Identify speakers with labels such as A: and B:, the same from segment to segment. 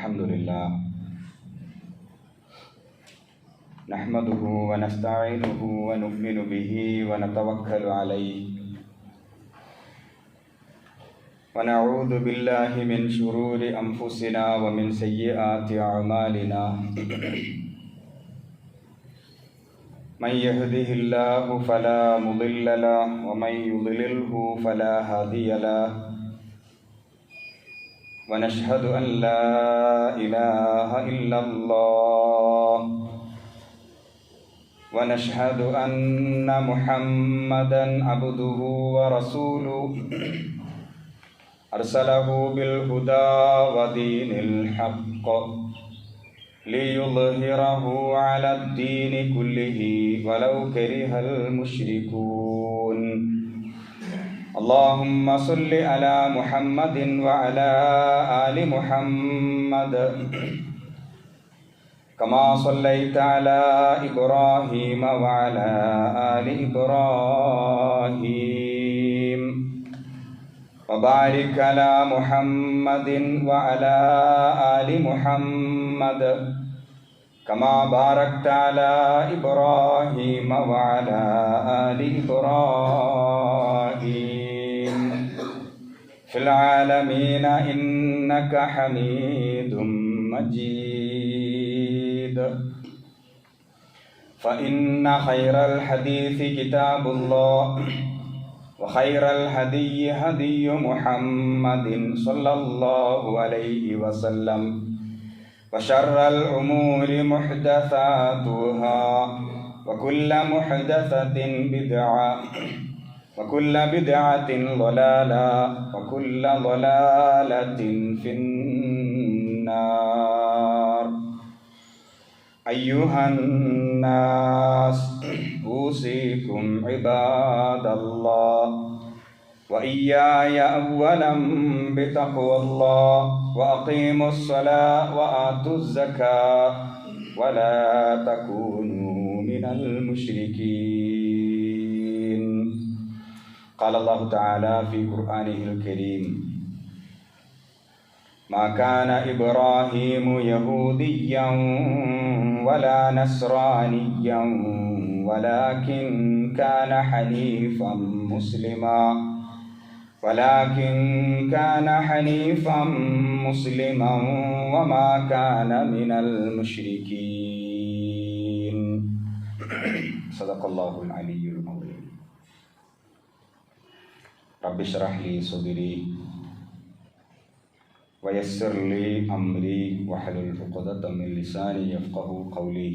A: الحمد لله نحمده ونستعينه ونؤمن به ونتوكل عليه ونعوذ بالله من شرور أنفسنا ومن سيئات أعمالنا من يهده الله فلا مضل له ومن يضلله فلا هادي له ونشهد أن لا إله إلا الله ونشهد أن محمدا عبده ورسوله أرسله بالهدى ودين الحق ليظهره على الدين كله ولو كره المشركون اللهم صل على محمد وعلى آل محمد كما صليت على إبراهيم وعلى آل إبراهيم وبارك على محمد وعلى آل محمد كما باركت على إبراهيم وعلى آل إبراهيم في العالمين إنك حميد مجيد فإن خير الحديث كتاب الله وخير الهدي هدي محمد صلى الله عليه وسلم وشر الأمور محدثاتها وكل محدثة بدعة وكل بدعة ضلالة وكل ضلالة في النار أيها الناس أوصيكم عباد الله وإياي أولا بتقوى الله وأقيموا الصلاة وآتوا الزكاة ولا تكونوا من المشركين قال الله تعالى في قرآنه الكريم ما كان إبراهيم يهوديا ولا نصرانيا ولكن كان حنيفا مسلما وما كان من المشركين صدق الله العلي العظيم رب اشرح لي صدري ويسر لي أمري واحلل عقدة من لساني يفقهوا قولي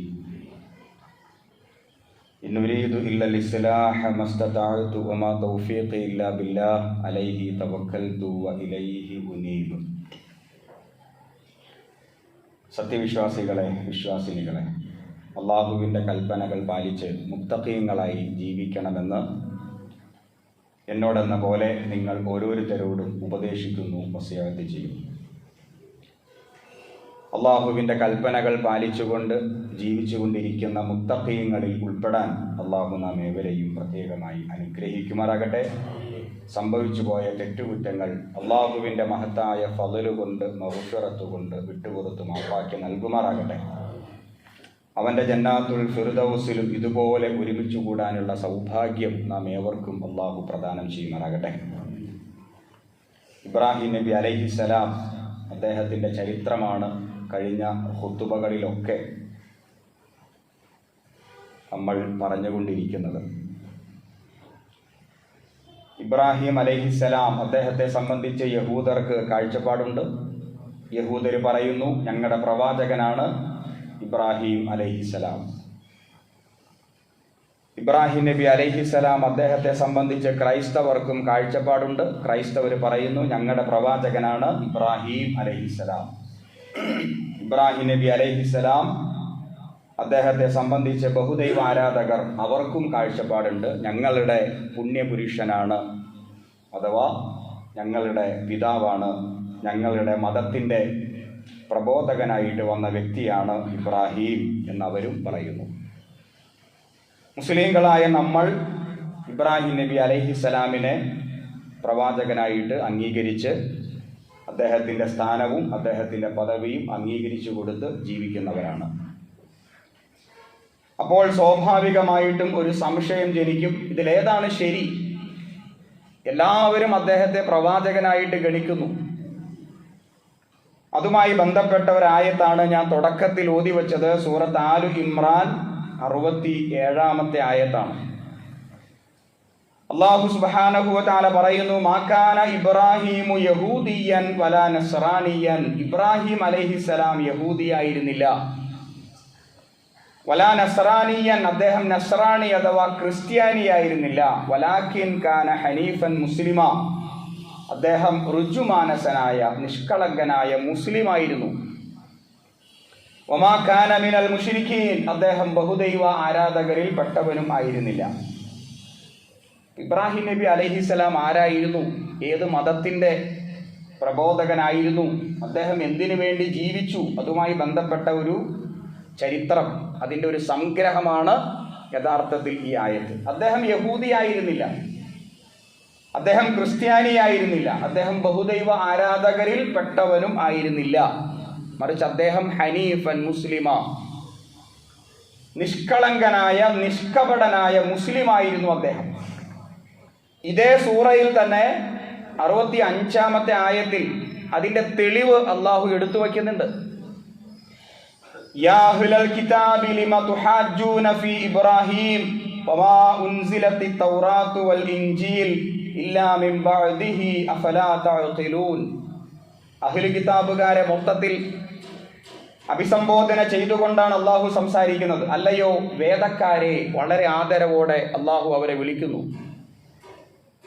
A: إن أريد إلا الإصلاح ما استطعت وما توفيقي إلا بالله عليه توكلت وإليه أنيب സത്യവിശ്വാസികളെ വിശ്വാസിനികളെ അള്ളാഹുവിൻ്റെ കൽപ്പനകൾ പാലിച്ച് മുത്തഖീങ്ങളായി ജീവിക്കണമെന്ന് എന്നോടെന്ന പോലെ നിങ്ങൾ ഓരോരുത്തരോടും ഉപദേശിക്കുന്നു, വസിയത്ത് ചെയ്യുന്നു. അള്ളാഹുവിൻ്റെ കൽപ്പനകൾ പാലിച്ചുകൊണ്ട് ജീവിച്ചുകൊണ്ടിരിക്കുന്ന മുത്തഖീങ്ങളിൽ ഉൾപ്പെടാൻ അള്ളാഹു നാം ഏവരെയും പ്രത്യേകമായി അനുഗ്രഹിക്കുമാറാകട്ടെ. സംഭവിച്ചു പോയ തെറ്റുകുറ്റങ്ങൾ അള്ളാഹുവിൻ്റെ മഹത്തായ ഫളല് കൊണ്ട് മഗ്ഫിറത്ത് കൊണ്ട് വിട്ടുപുറത്ത് മാപ്പാക്കി നൽകുമാറാകട്ടെ. അവൻ്റെ ജന്നാത്തുൽ ഫിർദൗസിലും ഇതുപോലെ ഒരുമിച്ച് കൂടാനുള്ള സൗഭാഗ്യം നാം ഏവർക്കും അള്ളാഹു പ്രദാനം ചെയ്യുമാറാകട്ടെ. ഇബ്രാഹിം നബി അലൈഹിസ്സലാം, അദ്ദേഹത്തിൻ്റെ ചരിത്രമാണ് കഴിഞ്ഞ ഖുതുബകളിലൊക്കെ നമ്മൾ പറഞ്ഞുകൊണ്ടിരിക്കുന്നത്. ഇബ്രാഹിം അലൈഹിസ്സലാം, അദ്ദേഹത്തെ സംബന്ധിച്ച് യഹൂദർക്ക് കാഴ്ചപ്പാടുണ്ട്. യഹൂദർ പറയുന്നു ഞങ്ങളുടെ പ്രവാചകനാണ് ഇബ്രാഹിം അലൈഹിസ്സലാം. ഇബ്രാഹിം നബി അലൈഹിസ്സലാം, അദ്ദേഹത്തെ സംബന്ധിച്ച് ക്രൈസ്തവർക്കും കാഴ്ചപ്പാടുണ്ട്. ക്രൈസ്തവർ പറയുന്നു ഞങ്ങളുടെ പ്രവാചകനാണ് ഇബ്രാഹിം അലൈഹിസ്സലാം. ഇബ്രാഹിം നബി അലൈഹിസ്സലാം, അദ്ദേഹത്തെ സംബന്ധിച്ച് ബഹുദൈവ ആരാധകർ, അവർക്കും കാഴ്ചപ്പാടുണ്ട്. ഞങ്ങളുടെ പുണ്യപുരുഷനാണ്, അഥവാ ഞങ്ങളുടെ പിതാവാണ്, ഞങ്ങളുടെ മതത്തിൻ്റെ പ്രബോധകനായിട്ട് വന്ന വ്യക്തിയാണ് ഇബ്രാഹിം എന്നവരും പറയുന്നു. മുസ്ലിങ്ങളായ നമ്മൾ ഇബ്രാഹിം നബി അലൈഹിസ്സലാമിനെ പ്രവാചകനായിട്ട് അംഗീകരിച്ച് അദ്ദേഹത്തിൻ്റെ സ്ഥാനവും അദ്ദേഹത്തിൻ്റെ പദവിയും അംഗീകരിച്ചു കൊടുത്ത് ജീവിക്കുന്നവരാണ്. അപ്പോൾ സ്വാഭാവികമായിട്ടും ഒരു സംശയം ജനിക്കും, ഇതിലേതാണ് ശരി? എല്ലാവരും അദ്ദേഹത്തെ പ്രവാചകനായിട്ട് ഗണിക്കുന്നു. അതുമായി ബന്ധപ്പെട്ട ഒരായത്താണ് ഞാൻ തുടക്കത്തിൽ ഓതി വച്ചത്. സൂറത്ത് ആലു ഇമ്രാൻ 67-ാമത്തെ ആയത്താണ്. അല്ലാഹു സുബ്ഹാനഹു വ തആല പറയുന്നു, മാകാന ഇബ്രാഹീമു യഹൂദിയൻ വലാ നസ്റാനിയൻ. ഇബ്രാഹിം അലൈഹിസ്സലാം യഹൂദിയായിരുന്നില്ല. വലാ നസ്റാനിയൻ, അദ്ദേഹം നസ്റാനി അഥവാ ക്രിസ്ത്യാനിയായിരുന്നില്ല. വലാകിൻ കാന ഹനീഫൻ മുസ്ലിമ, അദ്ദേഹം ഋജുമാനസനായ നിഷ്കളങ്കനായ മുസ്ലിമായിരുന്നു. വമാ കാന മിനൽ മുശ്രിക്കീൻ, അദ്ദേഹം ബഹുദൈവ ആരാധകരിൽ പെട്ടവനും ആയിരുന്നില്ല. ഇബ്രാഹിം നബി അലൈഹിസ്സലാം ആരായിരുന്നു? ഏത് മതത്തിൻ്റെ പ്രബോധകനായിരുന്നു? അദ്ദേഹം എന്തിനു വേണ്ടി ജീവിച്ചു? അതുമായി ബന്ധപ്പെട്ട ഒരു ചരിത്രം, അതിൻ്റെ ഒരു സംഗ്രഹമാണ് യഥാർത്ഥത്തിൽ ഈ ആയത്ത്. അദ്ദേഹം യഹൂദിയായിരുന്നില്ല, അദ്ദേഹം ക്രിസ്ത്യാനിയായിരുന്നില്ല, അദ്ദേഹം ബഹുദൈവ ആരാധകരിൽ പെട്ടവനും ആയിരുന്നില്ല. മറിച്ച് അദ്ദേഹം ഹനീഫൻ മുസ്ലിമ, നിഷ്കളങ്കനായ നിഷ്കപടനായ മുസ്ലിമായിരുന്നു അദ്ദേഹം. ഇതേ സൂറയിൽ തന്നെ 65-ാമത്തെ ആയത്തിൽ അതിൻ്റെ തെളിവ് അള്ളാഹു എടുത്തു വയ്ക്കുന്നുണ്ട്. യാ അഹ്ലൽ കിതാബി ലിമ തുഹാജ്ജൂന ഫീ ഇബ്രാഹീം വമാ ഉൻസിലത്തി തൗറാത്തു വൽ ഇൻജീൽ ഇല്ലാ മിൻ ബഅദിഹി അഫലാ തഅഖിലൂൻ. അഹ്ലു കിതാബുകാരെ മൊത്തത്തിൽ അഭിസംബോധന ചെയ്തുകൊണ്ടാണ് അള്ളാഹു സംസാരിക്കുന്നത്. അല്ലയോ വേദക്കാരെ, വളരെ ആദരവോടെ അള്ളാഹു അവരെ വിളിക്കുന്നു.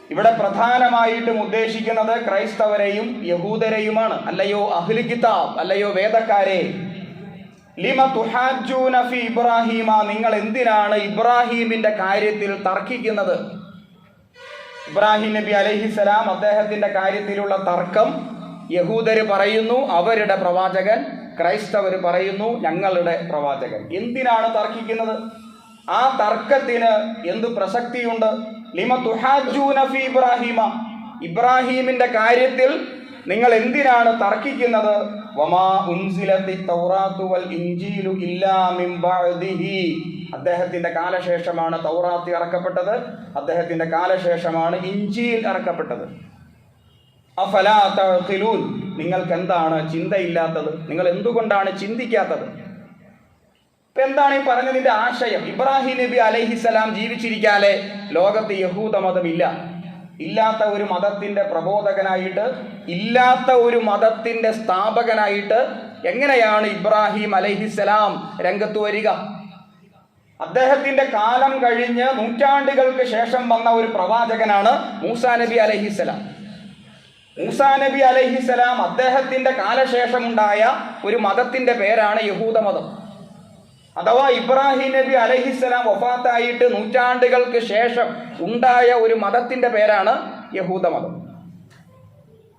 A: ഇവിടെ പ്രധാനമായിട്ടും ഉദ്ദേശിക്കുന്നത് ക്രൈസ്തവരെയും യഹൂദരെയുമാണ്. അല്ലയോ അഹ്ലു കിതാബ്, അല്ലയോ വേദക്കാരെ, ലിമ തുഹാജ്ജൂന ഫീ ഇബ്രാഹീമ, നിങ്ങൾ എന്തിനാണ് ഇബ്രാഹീമിന്റെ കാര്യത്തിൽ തർക്കിക്കുന്നത്? ഇബ്രാഹിം നബി അലൈഹിസ്സലാം, അദ്ദേഹത്തിന്റെ കാര്യത്തിലുള്ള തർക്കം യഹൂദര് പറയുന്നു അവരുടെ പ്രവാചകൻ, ക്രൈസ്തവർ പറയുന്നു ഞങ്ങളുടെ പ്രവാചകൻ. എന്തിനാണ് തർക്കിക്കുന്നത്? ആ തർക്കത്തിന് എന്ത് പ്രസക്തിയുണ്ട്? ലിമ തുഹാജ്ജൂന ഫീ ഇബ്രാഹീമ, ഇബ്രാഹീമിന്റെ കാര്യത്തിൽ നിങ്ങൾ എന്തിനാണ് തർക്കിക്കുന്നത്? വമാ ഉൻസിലത്തി തൗറാത്തു വൽ ഇൻജീലു ഇല്ലാ മിൻ ബഅദിഹി, അദ്ദേഹത്തിന്റെ കാലശേഷമാണ് തൗറാത്ത് ഇറക്കപ്പെട്ടത്, അദ്ദേഹത്തിന്റെ കാലശേഷമാണ് ഇൻജീൽ ഇറക്കപ്പെട്ടത്. അഫലാ തഅഖിലൂൻ, നിങ്ങൾക്ക് എന്താണ് ചിന്തയില്ലാത്തത്? നിങ്ങൾ എന്തുകൊണ്ടാണ് ചിന്തിക്കാത്തത്? എന്താണ് ഈ പറഞ്ഞതിന്റെ ആശയം? ഇബ്രാഹിം നബി അലൈഹിസ്സലാം ജീവിച്ചിരിക്കാതെ ലോകത്ത് യഹൂദ മതമില്ല. ഇല്ലാത്ത ഒരു മതത്തിന്റെ പ്രബോധകനായിട്ട്, ഇല്ലാത്ത ഒരു മതത്തിന്റെ സ്ഥാപകനായിട്ട് എങ്ങനെയാണ് ഇബ്രാഹിം അലൈഹിസ്സലാം രംഗത്ത് വരിക? അദ്ദേഹത്തിന്റെ കാലം കഴിഞ്ഞ് നൂറ്റാണ്ടുകൾക്ക് ശേഷം വന്ന ഒരു പ്രവാചകനാണ് മൂസാ നബി അലൈഹിസ്സലാം. മൂസാ നബി അലൈഹിസ്സലാം അദ്ദേഹത്തിന്റെ കാലശേഷമുണ്ടായ ഒരു മതത്തിന്റെ പേരാണ് യഹൂദ മതം. അഥവാ ഇബ്രാഹിം നബി അലൈഹിസ്സലാം വഫാത്തായിട്ട് നൂറ്റാണ്ടുകൾക്ക് ശേഷം ഉണ്ടായ ഒരു മതത്തിന്റെ പേരാണ് യഹൂദ മതം.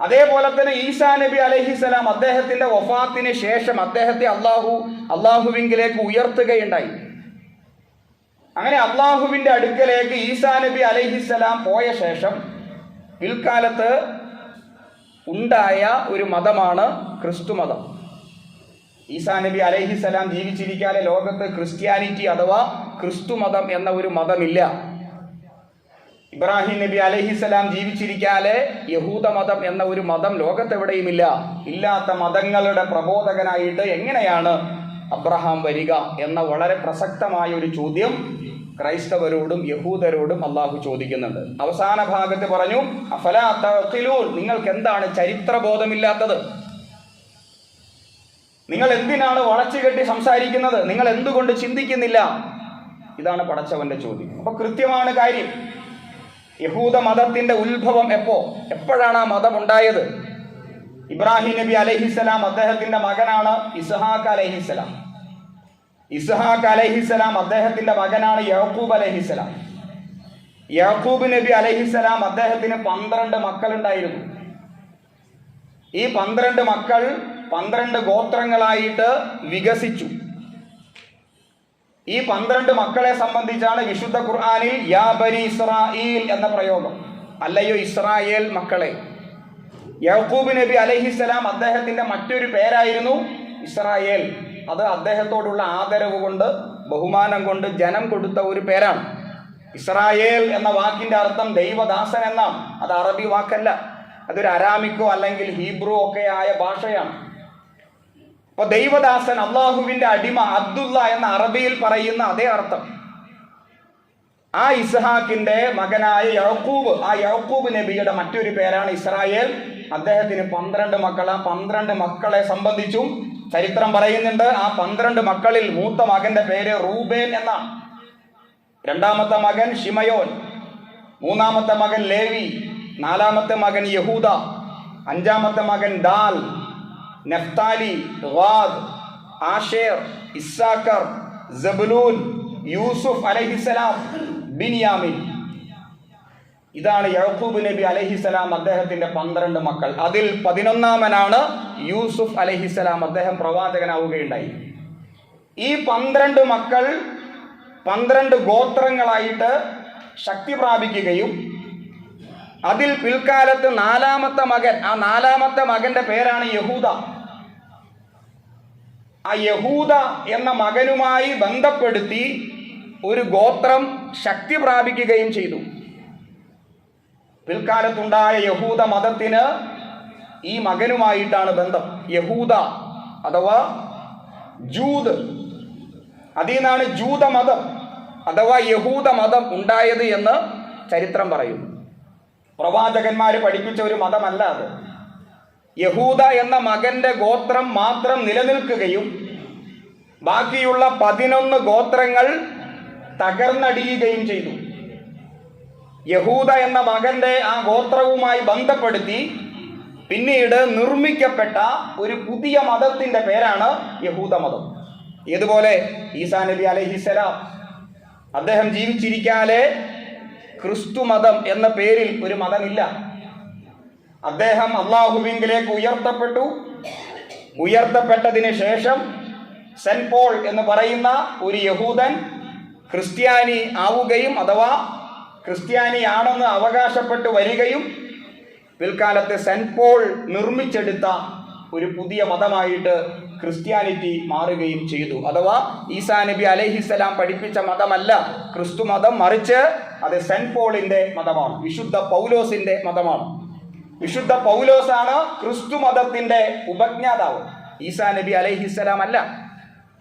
A: അതേപോലെ തന്നെ ഈസാ നബി അലൈഹിസ്സലാം അദ്ദേഹത്തിന്റെ വഫാത്തിന് ശേഷം അദ്ദേഹത്തെ അള്ളാഹുവിങ്കിലേക്ക് ഉയർത്തുകയുണ്ടായി. അങ്ങനെ അള്ളാഹുവിന്റെ അടുക്കലേക്ക് ഈസാ നബി അലൈഹിസ്സലാം പോയ ശേഷം പിൽക്കാലത്ത് ഉണ്ടായ ഒരു മതമാണ് ക്രിസ്തു മതം. ഈസാ നബി അലൈഹിസ്സലാം ജീവിച്ചിരിക്കാതെ ലോകത്ത് ക്രിസ്ത്യാനിറ്റി അഥവാ ക്രിസ്തു മതം എന്ന ഒരു മതമില്ല. ഇബ്രാഹിം നബി അലൈഹിസ്സലാം ജീവിച്ചിരിക്കാതെ യഹൂദ മതം എന്ന ഒരു മതം ലോകത്തെവിടെയുമില്ല. ഇല്ലാത്ത മതങ്ങളുടെ പ്രബോധകനായിട്ട് എങ്ങനെയാണ് അബ്രഹാം വരിക എന്ന വളരെ പ്രസക്തമായ ഒരു ചോദ്യം ക്രൈസ്തവരോടും യഹൂദരോടും അള്ളാഹു ചോദിക്കുന്നുണ്ട്. അവസാന ഭാഗത്ത് പറഞ്ഞു, അഫലാ തഅഖിലൂൻ, നിങ്ങൾക്ക് എന്താണ് ചരിത്രബോധമില്ലാത്തത്? നിങ്ങൾ എന്തിനാണ് വളച്ചുകെട്ടി സംസാരിക്കുന്നത്? നിങ്ങൾ എന്തുകൊണ്ട് ചിന്തിക്കുന്നില്ല? ഇതാണ് പടച്ചവന്റെ ചോദ്യം. അപ്പൊ കൃത്യമാണ് കാര്യം. യഹൂദ മതത്തിന്റെ ഉത്ഭവം എപ്പോഴാണ് ആ മതം ഉണ്ടായത്? ഇബ്രാഹിം നബി അലൈഹിസ്സലാം അദ്ദേഹത്തിന്റെ മകനാണ് ഇസ്ഹാഖ് അലൈഹിസ്സലാം. ഇസ്ഹാഖ് അലൈഹിസ്സലാം അദ്ദേഹത്തിന്റെ മകനാണ് യാക്കൂബ് അലൈഹിസ്സലാം. യാക്കൂബ് നബി അലൈഹിസ്സലാം അദ്ദേഹത്തിന് 12 മക്കളുണ്ടായിരുന്നു. ഈ 12 മക്കൾ 12 ഗോത്രങ്ങളായിട്ട് വികസിച്ചു. ഈ 12 മക്കളെ സംബന്ധിച്ചാണ് വിശുദ്ധ ഖുർആനിൽ യാ ബനി ഇസ്രായീൽ എന്ന പ്രയോഗം. അല്ലയോ ഇസ്രായേൽ മക്കളെ. യാക്കൂബ് നബി അലൈഹിസ്സലാം അദ്ദേഹത്തിന്റെ മറ്റൊരു പേരായിരുന്നു ഇസ്രായേൽ. അത് അദ്ദേഹത്തോടുള്ള ആദരവ് കൊണ്ട്, ബഹുമാനം കൊണ്ട് ജനം കൊടുത്ത ഒരു പേരാണ്. ഇസ്രായേൽ എന്ന വാക്കിന്റെ അർത്ഥം ദൈവദാസൻ എന്നാണ്. അത് അറബി വാക്കല്ല, അതൊരു അരാമിക്കോ അല്ലെങ്കിൽ ഹീബ്രു ഒക്കെ ആയ ഭാഷയാണ്. അപ്പൊ ദൈവദാസൻ, അള്ളാഹുവിന്റെ അടിമ, അബ്ദുള്ള എന്ന അറബിയിൽ പറയുന്ന അതേ അർത്ഥം. ആ ഇസ്ഹാക്കിന്റെ മകനായ യാക്കൂബ്, ആ യാക്കൂബ് നബിയുടെ മറ്റൊരു പേരാണ് ഇസ്രായേൽ. അദ്ദേഹത്തിന് 12 മക്കൾ. ആ 12 മക്കളെ സംബന്ധിച്ചും ചരിത്രം പറയുന്നുണ്ട്. ആ 12 മക്കളിൽ മൂത്ത മകന്റെ പേര് റൂബേൻ എന്നാണ്, രണ്ടാമത്തെ മകൻ ഷിമയോൻ, മൂന്നാമത്തെ മകൻ ലേവി, നാലാമത്തെ മകൻ യഹൂദ, അഞ്ചാമത്തെ മകൻ ദാൽ, നഫ്താലി, ഗാദ്, ആഷേർ, ഇസ്സാക്കർ, സബൂലൂൻ, യൂസുഫ് അലൈഹിസ്സലാം, ബിൻയാമിൻ. ഇതാണ് യാക്കൂബ് നബി അലൈഹിസ്സലാം അദ്ദേഹത്തിന്റെ 12 മക്കൾ. അതിൽ 11ാമനാണ് യൂസുഫ് അലൈഹിസ്സലാം. അദ്ദേഹം പ്രവാചകനാവുകയുണ്ടായി. ഈ 12 മക്കൾ 12 ഗോത്രങ്ങളായിട്ട് ശക്തി പ്രാപിക്കുകയും അതിൽ പിൽക്കാലത്ത് 4ാമത്തെ മകൻ, ആ 4ാമത്തെ മകന്റെ പേരാണ് യഹൂദ. ആ യഹൂദ എന്ന മകനുമായി ബന്ധപ്പെടുത്തി ഒരു ഗോത്രം ശക്തി പ്രാപിക്കുകയും ചെയ്തു. പിൽക്കാലത്തുണ്ടായ യഹൂദ മതത്തിന് ഈ മകനുമായിട്ടാണ് ബന്ധം. യഹൂദ അഥവാ ജൂത്, അതിൽ നിന്നാണ് ജൂതമതം അഥവാ യഹൂദ മതം ഉണ്ടായത് എന്ന് ചരിത്രം പറയുന്നു. പ്രവാചകന്മാര് പഠിപ്പിച്ച ഒരു മതമല്ല അത്. യഹൂദ എന്ന മകന്റെ ഗോത്രം മാത്രം നിലനിൽക്കുകയും ബാക്കിയുള്ള 11 ഗോത്രങ്ങൾ തകർന്നടിയുകയും ചെയ്തു. യഹൂദ എന്ന മകന്റെ ആ ഗോത്രവുമായി ബന്ധപ്പെടുത്തി പിന്നീട് നിർമ്മിക്കപ്പെട്ട ഒരു പുതിയ മതത്തിന്റെ പേരാണ് യഹൂദ മതം. ഇതുപോലെ ഈസാ നബി അലൈഹിസ്സലാം അദ്ദേഹം ജീവിച്ചിരിക്കാതെ ക്രിസ്തു മതം എന്ന പേരിൽ ഒരു മതമില്ല. അദ്ദേഹം അള്ളാഹുവിങ്കിലേക്ക് ഉയർത്തപ്പെട്ടു. ഉയർത്തപ്പെട്ടതിന് ശേഷം സെന്റ് പോൾ എന്ന് പറയുന്ന ഒരു യഹൂദൻ ക്രിസ്ത്യാനി ആവുകയും അഥവാ ക്രിസ്ത്യാനിയാണെന്ന് അവകാശപ്പെട്ടു വരികയും പിൽക്കാലത്ത് സെന്റ് പോൾ നിർമ്മിച്ചെടുത്ത ഒരു പുതിയ മതമായിട്ട് ക്രിസ്ത്യാനിറ്റി മാറുകയും ചെയ്തു. അഥവാ ഈസാ നബി അലൈഹിസ്സലാം പഠിപ്പിച്ച മതമല്ല ക്രിസ്തു മതം, മറിച്ച് അത് സെന്റ് പോളിന്റെ മതമാണ്, വിശുദ്ധ പൗലോസിന്റെ മതമാണ്. വിശുദ്ധ പൗലോസാണ് ക്രിസ്തു മതത്തിന്റെ ഉപജ്ഞാതാവ്, ഈസാ നബി അലൈഹിസ്സലാം അല്ല.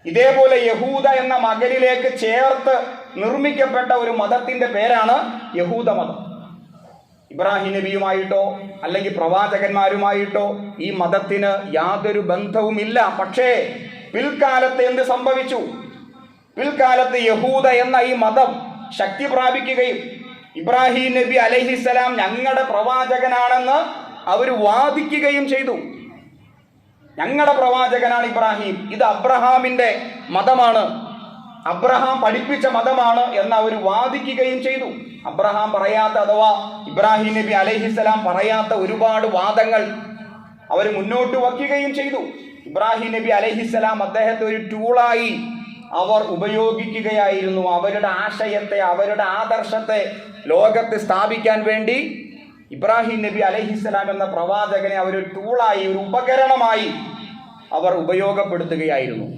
A: ഇതേപോലെ യഹൂദ എന്ന മകനിലേക്ക് ചേർത്ത് നിർമ്മിക്കപ്പെട്ട ഒരു മതത്തിന്റെ പേരാണ് യഹൂദ മതം. ഇബ്രാഹിം നബിയുമായിട്ടോ അല്ലെങ്കിൽ പ്രവാചകന്മാരുമായിട്ടോ ഈ മതത്തിന് യാതൊരു ബന്ധവുമില്ല. പക്ഷേ പിൽക്കാലത്ത് എന്ത് സംഭവിച്ചു? പിൽക്കാലത്ത് യഹൂദ എന്ന ഈ മതം ശക്തി പ്രാപിക്കുകയും ഇബ്രാഹിം നബി അലൈഹിസ്സലാം ഞങ്ങളുടെ പ്രവാചകനാണെന്ന് അവർ വാദിക്കുകയും ചെയ്തു. ഞങ്ങളുടെ പ്രവാചകനാണ് ഇബ്രാഹിം, ഇത് അബ്രഹാമിന്റെ മതമാണ്, അബ്രഹാം പഠിപ്പിച്ച മതമാണ് എന്ന് അവർ വാദിക്കുകയും ചെയ്തു. അബ്രഹാം പറയാത്ത അഥവാ ഇബ്രാഹിം നബി അലൈഹിസ്സലാം പറയാത്ത ഒരുപാട് വാദങ്ങൾ അവർ മുന്നോട്ട് വയ്ക്കുകയും ചെയ്തു. ഇബ്രാഹിം നബി അലൈഹിസ്സലാം അദ്ദേഹത്തെ ഒരു ടൂളായി അവർ ഉപയോഗിക്കുകയായിരുന്നു. അവരുടെ ആശയത്തെ, അവരുടെ ആദർശത്തെ ലോകത്ത് സ്ഥാപിക്കാൻ വേണ്ടി ഇബ്രാഹിം നബി അലൈഹിസ്സലാം എന്ന പ്രവാചകനെ അവർ ഒരു ടൂളായി, ഒരു ഉപകരണമായി അവർ ഉപയോഗപ്പെടുത്തുകയായിരുന്നു.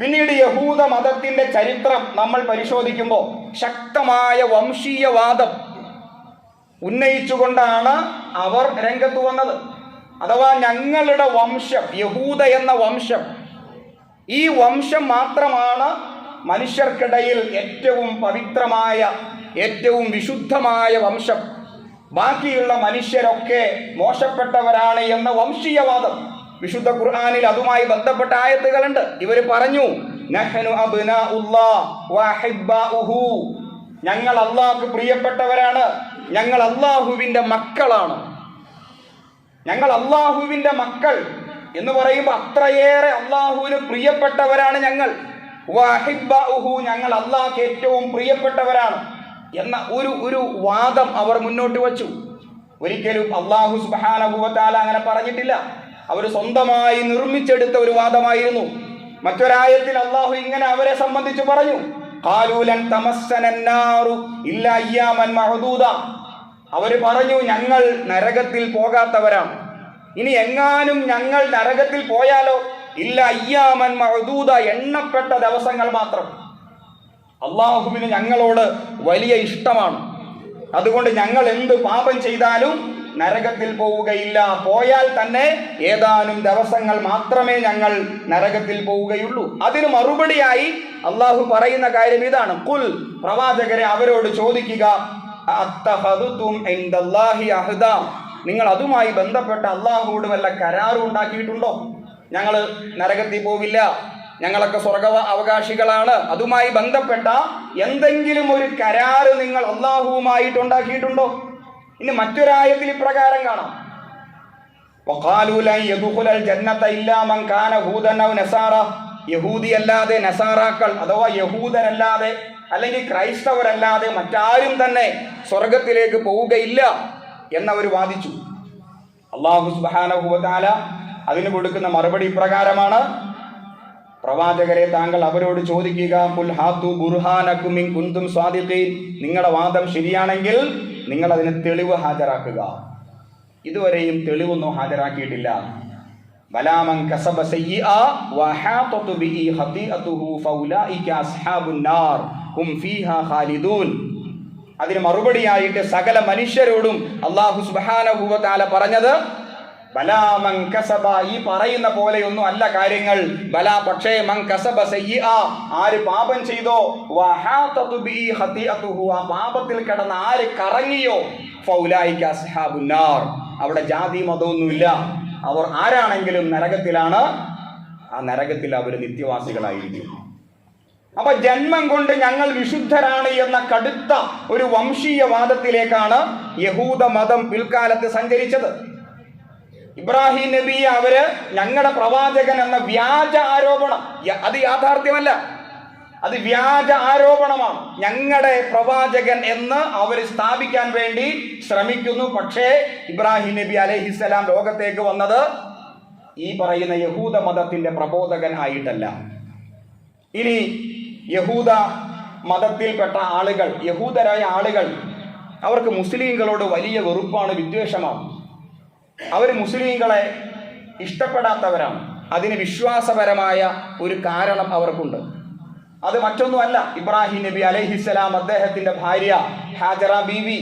A: പിന്നീട് യഹൂദ മതത്തിന്റെ ചരിത്രം നമ്മൾ പരിശോധിക്കുമ്പോൾ ശക്തമായ വംശീയവാദം ഉന്നയിച്ചുകൊണ്ടാണ് അവർ രംഗത്ത് വന്നത്. അഥവാ ഞങ്ങളുടെ വംശം, യഹൂദ എന്ന വംശം, ഈ വംശം മാത്രമാണ് മനുഷ്യർക്കിടയിൽ ഏറ്റവും പവിത്രമായ, ഏറ്റവും വിശുദ്ധമായ വംശം, ബാക്കിയുള്ള മനുഷ്യരൊക്കെ മോശപ്പെട്ടവരാണ് എന്ന വംശീയവാദം. വിശുദ്ധ ഖുർആനിൽ അതുമായി ബന്ധപ്പെട്ട ആയത്തുകളുണ്ട്. ഇവർ പറഞ്ഞു, നഹ്നു അബ്നാഉല്ലാഹ് വഅഹിബ്ബാഉഹു, ഞങ്ങൾ അള്ളാഹുക്ക് പ്രിയപ്പെട്ടവരാണ്, ഞങ്ങൾ അള്ളാഹുവിന്റെ മക്കളാണ്. ഞങ്ങൾ അള്ളാഹുവിന്റെ മക്കൾ എന്ന് പറയുമ്പോൾ അത്രയേറെ അള്ളാഹുവിന് പ്രിയപ്പെട്ടവരാണ് ഞങ്ങൾ. വഅഹിബ്ബാഉഹു, ഞങ്ങൾ അള്ളാഹുക്ക് ഏറ്റവും പ്രിയപ്പെട്ടവരാണ് എന്ന ഒരു വാദം അവർ മുന്നോട്ട് വച്ചു. ഒരിക്കലും അള്ളാഹു സുബ്ഹാനഹു വ തആല അങ്ങനെ പറഞ്ഞിട്ടില്ല. അവർ സ്വന്തമായി നിർമ്മിച്ചെടുത്ത ഒരു വാദമായിരുന്നു. മറ്റൊരായത്തിൽ അള്ളാഹു ഇങ്ങനെ അവരെ സംബന്ധിച്ച് പറഞ്ഞു, ഖാലൂ ലൻ തമസ്സനന്നാറു ഇല്ലാ അയ്യാമൻ മഅദൂദ, അവര് പറഞ്ഞു, ഞങ്ങൾ നരകത്തിൽ പോകാത്തവരാണ്. ഇനി എങ്ങാനും ഞങ്ങൾ നരകത്തിൽ പോയാലോ? ഇല്ല അയ്യാമൻ മഅദൂദ, എണ്ണപ്പെട്ട ദിവസങ്ങൾ മാത്രം. അള്ളാഹുവിന് ഞങ്ങളോട് വലിയ ഇഷ്ടമാണ്. അതുകൊണ്ട് ഞങ്ങൾ എന്ത് പാപം ചെയ്താലും നരകത്തിൽ പോവുകയില്ല. പോയാൽ തന്നെ ഏതാനും ദിവസങ്ങൾ മാത്രമേ ഞങ്ങൾ നരകത്തിൽ പോവുകയുള്ളൂ. അതിന് മറുപടിയായി അള്ളാഹു പറയുന്ന കാര്യം ഇതാണ്: ഖുൽ, പ്രവാചകരെ അവരോട് ചോദിക്കുക, അത്തഖദുതും ഇൻദല്ലാഹി അഹ്ദ, നിങ്ങൾ അതുമായി ബന്ധപ്പെട്ട അള്ളാഹുവോട് വല്ല കരാറും ഉണ്ടാക്കിയിട്ടുണ്ടോ? ഞങ്ങൾ നരകത്തിൽ പോവില്ല, ഞങ്ങളൊക്കെ സ്വർഗ അവകാശികളാണ്, അതുമായി ബന്ധപ്പെട്ട എന്തെങ്കിലും ഒരു കരാറ് നിങ്ങൾ അള്ളാഹുവുമായിട്ട് ഉണ്ടാക്കിയിട്ടുണ്ടോ? ഇനി മറ്റൊരായത്തിൽ ഇപ്രകാരം കാണാം: വഖാലൂ ലൻ യദ്ഖുലൽ ജന്നത ഇല്ലാ മൻ കാന ഹൂദൻ ഔ നസാറ, യഹൂദിയല്ലാതെ നസാറാക്കൾ അഥവാ യഹൂദരല്ലാതെ അല്ലെങ്കിൽ ക്രൈസ്തവരല്ലാതെ മറ്റാരും തന്നെ സ്വർഗത്തിലേക്ക് പോവുകയില്ല എന്നവർ വാദിച്ചു. അല്ലാഹു സുബ്ഹാനഹു വ തആല അതിന് കൊടുക്കുന്ന മറുപടി ഇപ്രകാരമാണ്: പ്രവാചകരെ, താങ്കൾ അവരോട് ചോദിക്കുക, ഖുൽ ഹാതു ബുർഹാനകും ഇൻ കുൻതും സ്വാദിഖീൻ, നിങ്ങളുടെ വാദം ശരിയാണെങ്കിൽ നിങ്ങൾ അതിന് തെളിവ് ഹാജരാക്കുക. ഇതുവരെയും തെളിവൊന്നും ഹാജരാക്കിയിട്ടില്ല. ബലാമൻ കസബ സയ്യിഅ വഹാതതു ബിഹി ഖതീഅതുഹു ഫൗലൈക അസ്ഹാബുൻ നാർ ഹും ഫീഹാ ഖാലിദൂൻ. അതിന് മറുപടിയായിട്ട് സകല മനുഷ്യരോടും അല്ലാഹു സുബ്ഹാനഹു വ തആല പറഞ്ഞത്, ബലാമൻ കസബ, ഈ പറയുന്ന പോലെയൊന്നും അല്ല കാര്യങ്ങൾ. ബല, പക്ഷേ, മൻ കസബ സയ്യിഅ, ആര് പാപം ചെയ്തോ, വഹാതതു ബിഹി ഖതീഅതുഹു, ആ പാപത്തിൽ കിടന്ന് ആര് കറങ്ങിയോ, ഫൗലൈക അസ്ഹാബുൻ നാർ, അവിടെ ജാതി മതമൊന്നുമില്ല, അവർ ആരാണെങ്കിലും നരകത്തിലാണ്, ആ നരകത്തിൽ അവർ നിത്യവാസികളായിരിക്കും. അപ്പൊ ജന്മം കൊണ്ട് ഞങ്ങൾ വിശുദ്ധരാണ് എന്ന കടുത്ത ഒരു വംശീയവാദത്തിലേക്കാണ് യഹൂദ മതം പിൽക്കാലത്ത് സഞ്ചരിച്ചത്. ഇബ്രാഹിം നബി അവര് ഞങ്ങളുടെ പ്രവാചകൻ എന്ന വ്യാജ ആരോപണം, അത് യാഥാർത്ഥ്യമല്ല, അത് വ്യാജ ആരോപണമാണ്. ഞങ്ങളുടെ പ്രവാചകൻ എന്ന് അവർ സ്ഥാപിക്കാൻ വേണ്ടി ശ്രമിക്കുന്നു. പക്ഷേ ഇബ്രാഹിം നബി അലൈഹിസ്സലാം ലോകത്തേക്ക് വന്നത് ഈ പറയുന്ന യഹൂദ മതത്തിന്റെ പ്രബോധകൻ ആയിട്ടല്ല. ഇനി യഹൂദ മതത്തിൽപ്പെട്ട ആളുകൾ, യഹൂദരായ ആളുകൾ, അവർക്ക് മുസ്ലിങ്ങളോട് വലിയ വെറുപ്പാണ്, വിദ്വേഷമാണ്. അവർ മുസ്ലിങ്ങളെ ഇഷ്ടപ്പെടാത്തവരാണ്. അതിന് വിശ്വാസപരമായ ഒരു കാരണം അവർക്കുണ്ട്. അത് മറ്റൊന്നുമല്ല, ഇബ്രാഹിം നബി അലൈഹിസ്സലാം അദ്ദേഹത്തിന്റെ ഭാര്യ ഹാജറ ബീവി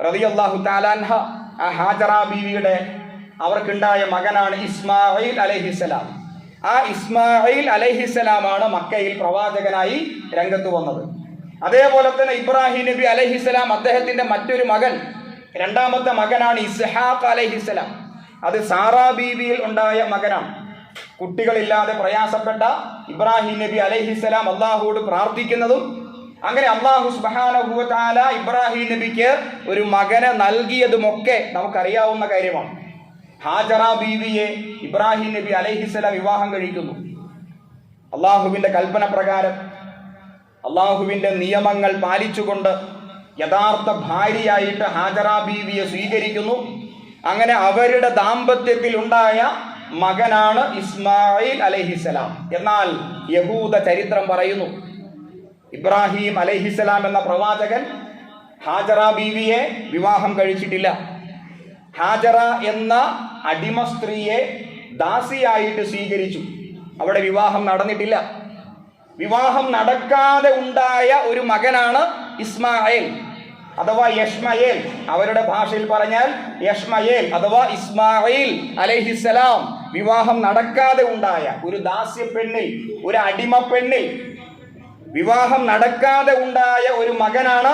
A: റളിയല്ലാഹു തആല അൻഹ, ആ ഹാജറ ബീവിയുടെ അവർക്കുണ്ടായ മകനാണ് ഇസ്മായിൽ അലൈഹിസ്സലാം. ആ ഇസ്മായിൽ അലൈഹിസ്സലാമാണ് മക്കയിൽ പ്രവാചകനായി രംഗത്ത് വന്നത്. അതേപോലെ തന്നെ ഇബ്രാഹിം നബി അലൈഹിസ്സലാം അദ്ദേഹത്തിന്റെ മറ്റൊരു മകൻ, രണ്ടാമത്തെ മകനാണ് ഇസ്ഹാഖ് അലൈഹിസ്സലാം. അത് സാറാ ബീവിയിൽ ഉണ്ടായ മകനാണ്. കുട്ടികളില്ലാതെ പ്രയാസപ്പെട്ട ഇബ്രാഹിം നബി അലൈഹിസ്സലാം അള്ളാഹുവോട് പ്രാർത്ഥിക്കുന്നതും അങ്ങനെ അള്ളാഹു സുബ്ഹാനഹു വ തആല ഇബ്രാഹിം നബിക്ക് ഒരു മകനെ നൽകിയതുമൊക്കെ നമുക്കറിയാവുന്ന കാര്യമാണ്. ഹാജറ ബീവിയെ ഇബ്രാഹിം നബി അലൈഹിസ്സലാം വിവാഹം കഴിക്കുന്നു. അള്ളാഹുവിന്റെ കൽപ്പന പ്രകാരം, അള്ളാഹുവിന്റെ നിയമങ്ങൾ പാലിച്ചുകൊണ്ട് യഥാർത്ഥ ഭാര്യയായിട്ട് ഹാജറ ബീവിയെ സ്വീകരിക്കുന്നു. അങ്ങനെ അവരുടെ ദാമ്പത്യത്തിൽ ഉണ്ടായ മകനാണ് ഇസ്മായിൽ അലൈഹിസ്സലാം. എന്നാൽ യഹൂദ ചരിത്രം പറയുന്നു, ഇബ്രാഹിം അലൈഹിസ്സലാം എന്ന പ്രവാചകൻ ഹാജറ ബീവിയെ വിവാഹം കഴിച്ചിട്ടില്ല. ഹാജറ എന്ന അടിമ സ്ത്രീയെ ദാസിയായിട്ട് സ്വീകരിച്ചു. അവിടെ വിവാഹം നടന്നിട്ടില്ല. വിവാഹം നടക്കാതെ ഉണ്ടായ ഒരു മകനാണ് ഇസ്മായിൽ അഥവാ യഷ്മയേൽ. അവരുടെ ഭാഷയിൽ പറഞ്ഞാൽ യഷ്മയേൽ അഥവാ ഇസ്മായിൽ അലൈഹിസ്സലാം വിവാഹം നടക്കാതെ ഉണ്ടായ ഒരു ദാസ്യ പെണ്ണിൽ, ഒരു അടിമ പെണ്ണിൽ വിവാഹം നടക്കാതെ ഉണ്ടായ ഒരു മകനാണ്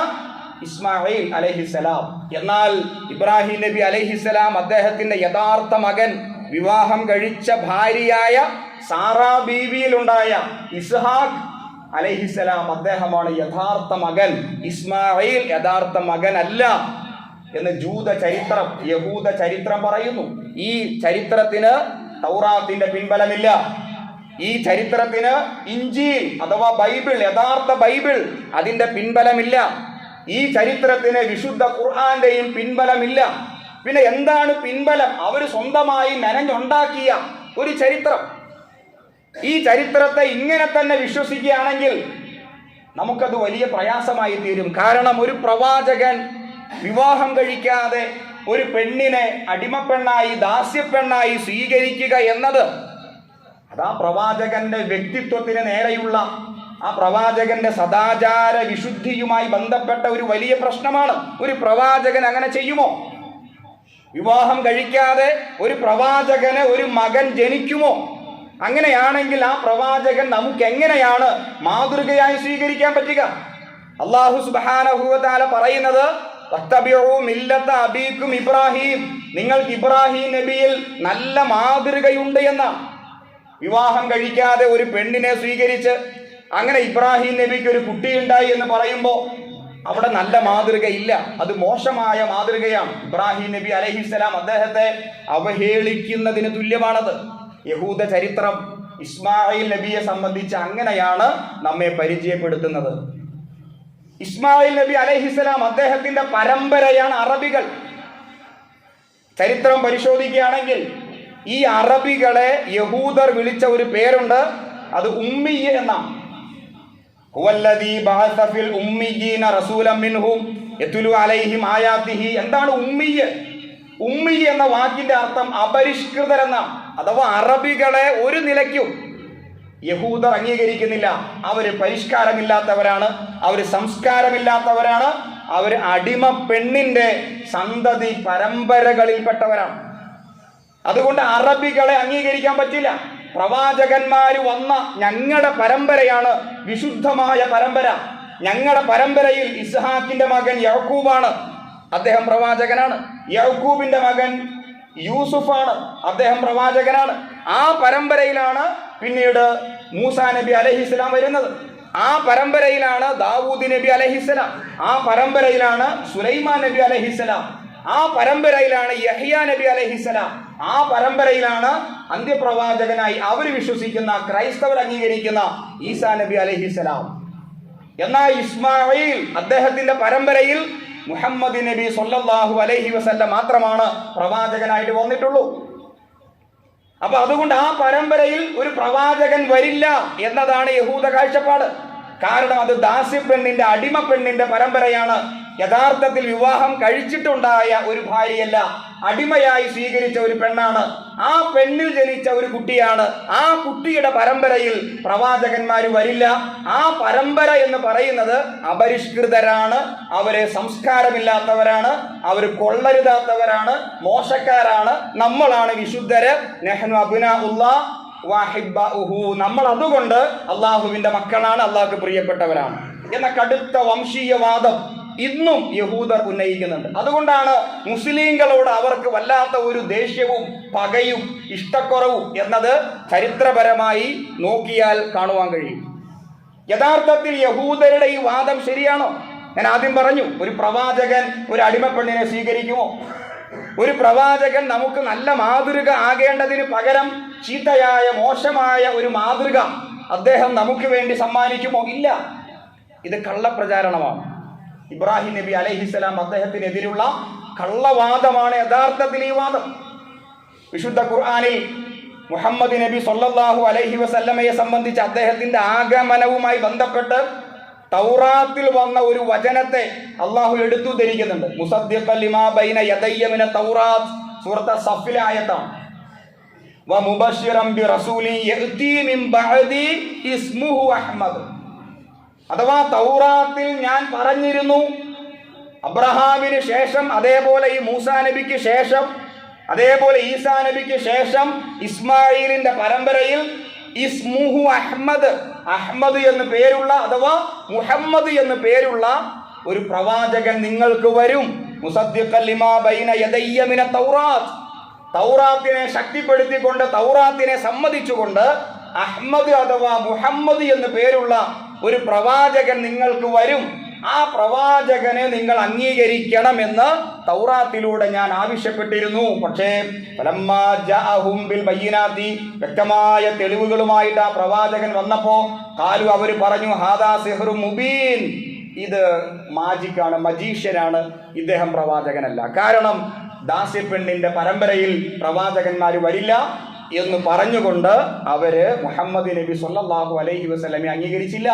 A: ഇസ്മായിൽ അലൈഹിസ്സലാം. എന്നാൽ ഇബ്രാഹിം നബി അലൈഹിസ്സലാം അദ്ദേഹത്തിന്റെ യഥാർത്ഥ മകൻ, വിവാഹം കഴിച്ച ഭാര്യയായ സാറാ ബീവിയിലുണ്ടായ ഇസ്ഹാഖ് അലൈഹിസ്സലാം, അദ്ദേഹമാണ് യഥാർത്ഥ മകൻ. ഇസ്മായിൽ യഥാർത്ഥ മകൻ അല്ല എന്ന് യഹൂദ ചരിത്രം പറയുന്നു. ഈ ചരിത്രത്തിന് തൗറാത്തിന്റെ പിൻബലമില്ല. ഈ ചരിത്രത്തിന് ഇഞ്ചീൽ അഥവാ ബൈബിൾ, യഥാർത്ഥ ബൈബിൾ, അതിന്റെ പിൻബലമില്ല. ഈ ചരിത്രത്തിന് വിശുദ്ധ ഖുർആന്റെയും പിൻബലമില്ല. പിന്നെ എന്താണ് പിൻബലം? അവർ സ്വന്തമായി മെനഞ്ഞുണ്ടാക്കിയ ഒരു ചരിത്രം. ഈ ചരിത്രത്തെ ഇങ്ങനെ തന്നെ വിശ്വസിക്കുകയാണെങ്കിൽ നമുക്കത് വലിയ പ്രയാസമായി തീരും. കാരണം ഒരു പ്രവാചകൻ വിവാഹം കഴിക്കാതെ ഒരു പെണ്ണിനെ അടിമപ്പെണ്ണായി ദാസ്യപ്പെണ്ണായി സ്വീകരിക്കുക എന്നത് അതാ പ്രവാചകന്റെ വ്യക്തിത്വത്തിന് നേരെയുള്ള, ആ പ്രവാചകന്റെ സദാചാര വിശുദ്ധിയുമായി ബന്ധപ്പെട്ട ഒരു വലിയ പ്രശ്നമാണ്. ഒരു പ്രവാചകൻ അങ്ങനെ ചെയ്യുമോ? വിവാഹം കഴിക്കാതെ ഒരു പ്രവാചകന് ഒരു മകൻ ജനിക്കുമോ? അങ്ങനെയാണെങ്കിൽ ആ പ്രവാചകൻ നമുക്ക് എങ്ങനെയാണ് മാതൃകയായി സ്വീകരിക്കാൻ പറ്റുക? അല്ലാഹു സുബ്ഹാനഹു വ തആല പറയുന്നത് വത്തബിഉ മില്ലത അബീകും ഇബ്രാഹിം, നിങ്ങൾക്ക് ഇബ്രാഹിം നബിയിൽ നല്ല മാതൃകയുണ്ട് എന്നാണ്. വിവാഹം കഴിക്കാതെ ഒരു പെണ്ണിനെ സ്വീകരിച്ച് അങ്ങനെ ഇബ്രാഹിം നബിക്ക് ഒരു കുട്ടിയുണ്ടായി എന്ന് പറയുമ്പോൾ അവിടെ നല്ല മാതൃക ഇല്ല, അത് മോശമായ മാതൃകയാണ്. ഇബ്രാഹിം നബി അലൈഹിസ്സലാം അദ്ദേഹത്തെ അവഹേളിക്കുന്നതിന് തുല്യമാണത്. യഹൂദ ചരിത്രം ഇസ്മായിൽ നബിയെ സംബന്ധിച്ച് അങ്ങനെയാണ് നമ്മെ പരിചയപ്പെടുത്തുന്നത്. ഇസ്മായിൽ നബി അലൈഹിസ്സലാം അദ്ദേഹത്തിന്റെ പരമ്പരയാണ് അറബികൾ. ചരിത്രം പരിശോധിക്കുകയാണെങ്കിൽ ഈ അറബികളെ യഹൂദർ വിളിച്ച ഒരു പേരുണ്ട്, അത് ഉമ്മിയ്യ എന്നാണ്. ഹുവല്ലദീ ബഅസ ഫിൽ ഉമ്മിയ്യീന റസൂലൻ മിൻഹും യത്ലു അലൈഹിം ആയാതിഹി. എന്താണ് ഉമ്മിയ്യ? ഉമ്മിയ്യ എന്ന വാക്കിന്റെ അർത്ഥം അപരിഷ്കൃതരെന്നാണ്. അഥവാ അറബികളെ ഒരു നിലയ്ക്കും യഹൂദർ അംഗീകരിക്കുന്നില്ല. അവർ പരിഷ്കാരമില്ലാത്തവരാണ്, അവർ സംസ്കാരമില്ലാത്തവരാണ്, അവർ അടിമ പെണ്ണിന്റെ സന്തതി പരമ്പരകളിൽപ്പെട്ടവരാണ്. അതുകൊണ്ട് അറബികളെ അംഗീകരിക്കാൻ പറ്റില്ല. പ്രവാചകന്മാര് വന്ന ഞങ്ങളുടെ പരമ്പരയാണ് വിശുദ്ധമായ പരമ്പര. ഞങ്ങളുടെ പരമ്പരയിൽ ഇസ്ഹാക്കിന്റെ മകൻ യഅ്കൂബാണ്, അദ്ദേഹം പ്രവാചകനാണ്. യഅ്കൂബിന്റെ മകൻ യൂസുഫാണ്, അദ്ദേഹം പ്രവാചകനാണ്. ആ പരമ്പരയിലാണ് പിന്നീട് മൂസാ നബി അലൈഹിസ്സലാം വരുന്നത്. ആ പരമ്പരയിലാണ് ദാവൂദ് നബി അലൈഹിസ്സലാം. ആ പരമ്പരയിലാണ് സുലൈമാൻ നബി അലൈഹിസ്സലാം. ആ പരമ്പരയിലാണ് യഹ്യാ നബി അലൈഹിസ്സലാം. ആ പരമ്പരയിലാണ് അന്ത്യപ്രവാചകനായി അവർ വിശ്വസിക്കുന്ന ക്രൈസ്തവർ അംഗീകരിക്കുന്ന ഈസാ നബി അലൈഹിസ്സലാം. എന്നാൽ ഇസ്മായിൽ അദ്ദേഹത്തിന്റെ പരമ്പരയിൽ മുഹമ്മദ് നബി സ്വല്ലല്ലാഹു അലൈഹി വസല്ലം മാത്രമാണ് പ്രവാചകനായിട്ട് വന്നിട്ടുള്ളൂ. അപ്പൊ അതുകൊണ്ട് ആ പരമ്പരയിൽ ഒരു പ്രവാചകൻ വരില്ല എന്നതാണ് യഹൂദ കാഴ്ചപ്പാട്. കാരണം അത് ദാസ്യപ്പെണ്ണിന്റെ അടിമ പെണ്ണിന്റെ പരമ്പരയാണ്. യഥാർത്ഥത്തിൽ വിവാഹം കഴിച്ചിട്ടുണ്ടായ ഒരു ഭാര്യയല്ല, അടിമയായി സ്വീകരിച്ച ഒരു പെണ്ണാണ്. ആ പെണ്ണിൽ ജനിച്ച ഒരു കുട്ടിയാണ്. ആ കുട്ടിയുടെ പരമ്പരയിൽ പ്രവാചകന്മാർ വരില്ല. ആ പരമ്പര എന്ന് പറയുന്നത് അപരിഷ്കൃതരാണ്, അവരെ സംസ്കാരമില്ലാത്തവരാണ്, അവർ കൊള്ളരുതാത്തവരാണ്, മോശക്കാരാണ്. നമ്മളാണ് വിശുദ്ധര്. നഹ്നു അബ്നാഉല്ലാഹ് വഹിബ്ബഉഹു, നമ്മൾ അതുകൊണ്ട് അള്ളാഹുവിന്റെ മക്കളാണ്, അള്ളാഹുക്ക് പ്രിയപ്പെട്ടവരാണ് എന്ന കടുത്ത വംശീയവാദം ഇന്നും യഹൂദർ ഉന്നയിക്കുന്നുണ്ട്. അതുകൊണ്ടാണ് മുസ്ലിങ്ങളോട് അവർക്ക് വല്ലാത്ത ഒരു ദേഷ്യവും പകയും ഇഷ്ടക്കുറവും എന്നത് ചരിത്രപരമായി നോക്കിയാൽ കാണുവാൻ കഴിയും. യഥാർത്ഥത്തിൽ യഹൂദരുടെ ഈ വാദം ശരിയാണോ? ഞാൻ ആദ്യം പറഞ്ഞു, ഒരു പ്രവാചകൻ ഒരു അടിമപ്പെണ്ണിനെ സ്വീകരിക്കുമോ? ഒരു പ്രവാചകൻ നമുക്ക് നല്ല മാതൃക ആകേണ്ടതിന് പകരം ചീത്തയായ മോശമായ ഒരു മാതൃക അദ്ദേഹം നമുക്ക് വേണ്ടി സമ്മാനിക്കുമോ? ഇല്ല. ഇത് കള്ളപ്രചാരണമാണ്. ഇബ്രാഹിം നബി അലൈഹിസ്സലാം അദ്ദേഹത്തിനെതിരുള്ള കള്ളവാദമാണ് യഥാർത്ഥത്തിൽ ഈ വാദം. വിശുദ്ധ ഖുർആനിൽ മുഹമ്മദ് നബി സ്വല്ലല്ലാഹു അലൈഹി വസല്ലമയെ സംബന്ധിച്ച് അദ്ദേഹത്തിന്റെ ആഗമനവുമായി ബന്ധപ്പെട്ട് തൗറാത്തിൽ വന്ന ഒരു വചനത്തെ അള്ളാഹു എടുത്തു ധരിക്കുന്നുണ്ട്. മുസദ്ദിഖൻ ലിമാ ബൈന യദയ്യ മിന തൗറാത്ത്, സൂറത്ത് സഫിലെ ആയത്താണ്. വമുബശ്ശിറൻ ബിറസൂലിൻ യഅതി മിൻ ബഅദി ഇസ്മുഹു അഹ്മദ്. അഥവാ തൗറാത്തിൽ ഞാൻ പറഞ്ഞിരുന്നു, അബ്രഹാമിന് ശേഷം, അതേപോലെ ഈ മൂസാ നബിക്ക് ശേഷം, അതേപോലെ ഈസാ നബിക്ക് ശേഷം ഇസ്മായിലിന്റെ പരമ്പരയിൽ ഇസ്മുഹു അഹ്മദ്, അഹ്മദ് എന്ന് പേരുള്ള അഥവാ മുഹമ്മദ് എന്ന് പേരുള്ള ഒരു പ്രവാചകൻ നിങ്ങൾക്ക് വരും. മുസദ്ദിഖൻ ലിമാ ബൈന യദയ്യ മിന തൗറാത്ത്, തൗറാത്തിനെ ശക്തിപ്പെടുത്തിക്കൊണ്ട്, തൗറാത്തിനെ സമ്മതിച്ചുകൊണ്ട് അഹ്മദ് അഥവാ മുഹമ്മദ് എന്ന് പേരുള്ള ഒരു പ്രവാചകൻ നിങ്ങൾക്ക് വരും. ആ പ്രവാചകനെ നിങ്ങൾ അംഗീകരിക്കണമെന്ന് തൗറാത്തിലൂടെ ഞാൻ ആവശ്യപ്പെട്ടിരുന്നു. പക്ഷേ വ്യക്തമായ തെളിവുകളുമായിട്ട് ആ പ്രവാചകൻ വന്നപ്പോ കാലു അവർ പറഞ്ഞു, ഹാദാ സിഹ്റു മുബീൻ, ഇത് മാജിക്കാണ്, മജീഷ്യനാണ്, ഇദ്ദേഹം പ്രവാചകനല്ല. കാരണം ദാസ്യപ്പെണ്ണിന്റെ പരമ്പരയിൽ പ്രവാചകന്മാർ വരില്ല എന്ന് പറഞ്ഞുകൊണ്ട് അവര് മുഹമ്മദ് നബി സ്വല്ലല്ലാഹു അലൈഹി വസല്ലമയെ അംഗീകരിച്ചില്ല.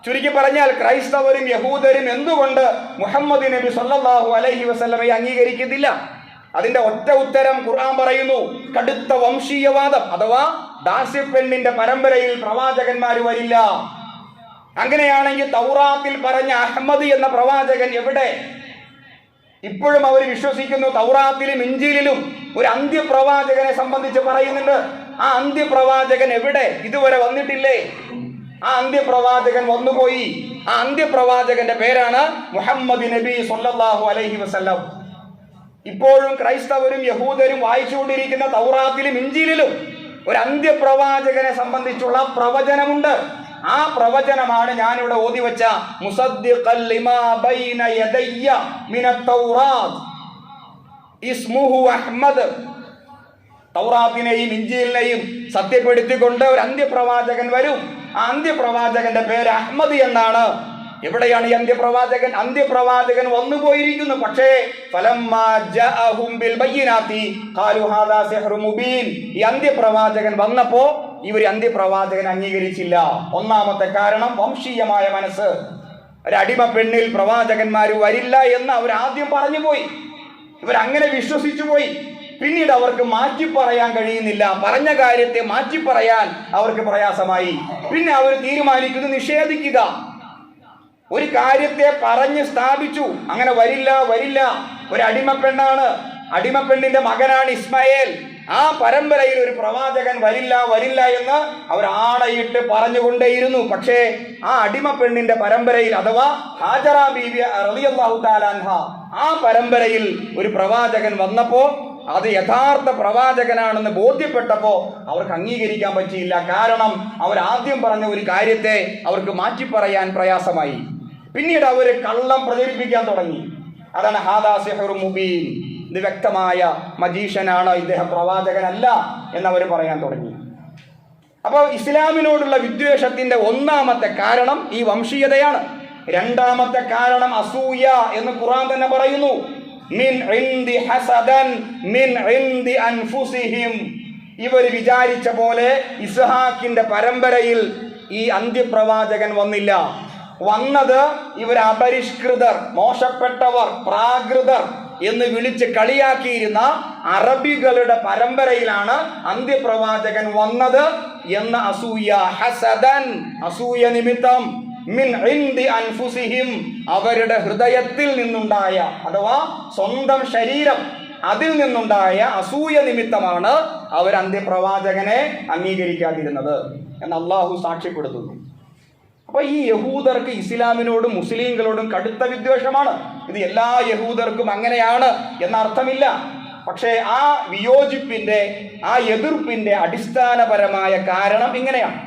A: ചുരുക്കി പറഞ്ഞാൽ ക്രൈസ്തവരും യഹൂദരും എന്തുകൊണ്ട് മുഹമ്മദ് നബി സല്ലല്ലാഹു അലൈഹി വസല്ലമയെ അംഗീകരിക്കുന്നില്ല? അതിന്റെ ഒറ്റ ഉത്തരം ഖുർആൻ പറയുന്നു, കടുത്ത വംശീയവാദം അഥവാ ദാസ്യപ്പെണ്ണിന്റെ പരമ്പരയിൽ പ്രവാചകന്മാർ വരില്ല. അങ്ങനെയാണെങ്കിൽ തൗറാത്തിൽ പറഞ്ഞ അഹ്മദ് എന്ന പ്രവാചകൻ എവിടെ? ഇപ്പോഴും അവർ വിശ്വസിക്കുന്നു തൗറാത്തിലും ഇഞ്ചീലിലും ഒരു അന്ത്യപ്രവാചകനെ സംബന്ധിച്ച് പറയുന്നുണ്ട്. ആ അന്ത്യപ്രവാചകൻ എവിടെ? ഇതുവരെ വന്നിട്ടില്ലേ? ആ അന്ത്യപ്രവാചകൻ വന്നുപോയി. ആ അന്ത്യപ്രവാചകന്റെ പേരാണ് മുഹമ്മദ് നബി സല്ലല്ലാഹു അലൈഹി വസല്ലം. ഇപ്പോഴും ക്രൈസ്തവരും യഹൂദരും വായിച്ചുകൊണ്ടിരിക്കുന്ന തൗറാത്തിലും ഇഞ്ചീലിലും ഒരു അന്ത്യപ്രവാചകനെ സംബന്ധിച്ചുള്ള പ്രവചനമുണ്ട്. ആ പ്രവചനമാണ് ഞാനിവിടെ ഓതിവെച്ച മുസദ്ദിഖൽ ലിമാ ബൈന യദയ്യ മിനത് തൗറാത്ത് ഇസ്മുഹു അഹ്മദ്. തൗറാത്തിനെയും ഇഞ്ചീലിനെയും സത്യപ്പെടുത്തിക്കൊണ്ട് ഒരു അന്ത്യപ്രവാചകൻ വരും. ആ അന്ത്യപ്രവാചകന്റെ പേര് അഹ്മദ് എന്നാണ്. എവിടെയാണ് ഈ അന്ത്യപ്രവാചകൻ? അന്ത്യപ്രവാചകൻ വന്നുപോയിരിക്കുന്നു. പക്ഷേ ഫലമ്മാ ജഅഹും ബിൽ ബയ്യിനാതി ഖാലു ഹാദാ സിഹ്റുൻ മുബീൻ. ഈ അന്ത്യപ്രവാചകൻ വന്നപ്പോ ഇവർ അന്ത്യപ്രവാചകൻ അംഗീകരിച്ചില്ല. ഒന്നാമത്തെ കാരണം വംശീയമായ മനസ്സ്. ഒരു അടിമ പെണ്ണിൽ പ്രവാചകന്മാർ വരില്ല എന്ന് അവർ ആദ്യം പറഞ്ഞുപോയി. ഇവരങ്ങനെ വിശ്വസിച്ചു പോയി. പിന്നീട് അവർക്ക് മാറ്റി പറയാൻ കഴിയുന്നില്ല. പറഞ്ഞ കാര്യത്തെ മാറ്റി പറയാൻ അവർക്ക് പ്രയാസമായി. പിന്നെ അവർ തീരുമാനിക്കുന്നു നിഷേധിക്കുക. ഒരു കാര്യത്തെ പറഞ്ഞ് സ്ഥാപിച്ചു, അങ്ങനെ വരില്ല വരില്ല. ഒരു അടിമപ്പെണ്ണാണ്, അടിമപ്പെണ്ണിന്റെ മകനാണ് ഇസ്മായേൽ. ആ പരമ്പരയിൽ ഒരു പ്രവാചകൻ വരില്ല വരില്ല എന്ന് അവർ ആണയിട്ട് പറഞ്ഞുകൊണ്ടേയിരുന്നു. പക്ഷേ ആ അടിമപ്പെണ്ണിന്റെ പരമ്പരയിൽ അഥവാ ഹാജറ ബീവി റളിയല്ലാഹു തആല അൻഹ ആ പരമ്പരയിൽ ഒരു പ്രവാചകൻ വന്നപ്പോ അത് യഥാർത്ഥ പ്രവാചകനാണെന്ന് ബോധ്യപ്പെട്ടപ്പോ അവർക്ക് അംഗീകരിക്കാൻ പറ്റിയില്ല. കാരണം അവർ ആദ്യം പറഞ്ഞ ഒരു കാര്യത്തെ അവർക്ക് മാറ്റി പറയാൻ പ്രയാസമായി. പിന്നീട് അവർ കള്ളം പ്രചരിപ്പിക്കാൻ തുടങ്ങി. അതാണ് ഹാദാ സിഹ്റുൻ മുബീൻ, ഇത് വ്യക്തമായ മജീഷ്യനാണ്, ഇദ്ദേഹം പ്രവാചകനല്ല എന്നവർ പറയാൻ തുടങ്ങി. അപ്പോൾ ഇസ്ലാമിനോടുള്ള വിദ്വേഷത്തിന്റെ ഒന്നാമത്തെ കാരണം ഈ വംശീയതയാണ്. രണ്ടാമത്തെ കാരണം അസൂയ എന്ന് ഖുർആൻ തന്നെ പറയുന്നു. മിൻ ഇൻദി ഹസദൻ മിൻ ഇൻദി അൻഫുസിഹിം. ഇവർ വിചാരിച്ച പോലെ ഇസ്ഹാക്കിന്റെ പരമ്പരയിൽ ഈ അന്ത്യപ്രവാചകൻ വന്നില്ല. വന്നത് ഇവർ അപരിഷ്കൃതർ, മോശപ്പെട്ടവർ, പ്രാകൃതർ എന്ന് വിളിച്ച് കളിയാക്കിയിരുന്ന അറബികളുടെ പരമ്പരയിലാണ് അന്ത്യപ്രവാചകൻ വന്നത് എന്ന അസൂയ, ഹസദൻ അസൂയ നിമിത്തം, മിൻ ഇൻദി അൻഫുസിഹിം അവരുടെ ഹൃദയത്തിൽ നിന്നുണ്ടായ അഥവാ സ്വന്തം ശരീരം അതിൽ നിന്നുണ്ടായ അസൂയ നിമിത്തമാണ് അവർ അന്ത്യപ്രവാചകനെ അംഗീകരിക്കാതിരുന്നത് എന്ന് അള്ളാഹു സാക്ഷ്യപ്പെടുത്തുന്നു. അപ്പൊ ഈ യഹൂദർക്ക് ഇസ്ലാമിനോടും മുസ്ലിങ്ങളോടും കടുത്ത വിദ്വേഷമാണ്. ഇത് എല്ലാ യഹൂദർക്കും അങ്ങനെയാണ് എന്ന അർത്ഥമില്ല. പക്ഷേ ആ വിയോജിപ്പിന്റെ, ആ എതിർപ്പിന്റെ അടിസ്ഥാനപരമായ കാരണം ഇങ്ങനെയാണ്.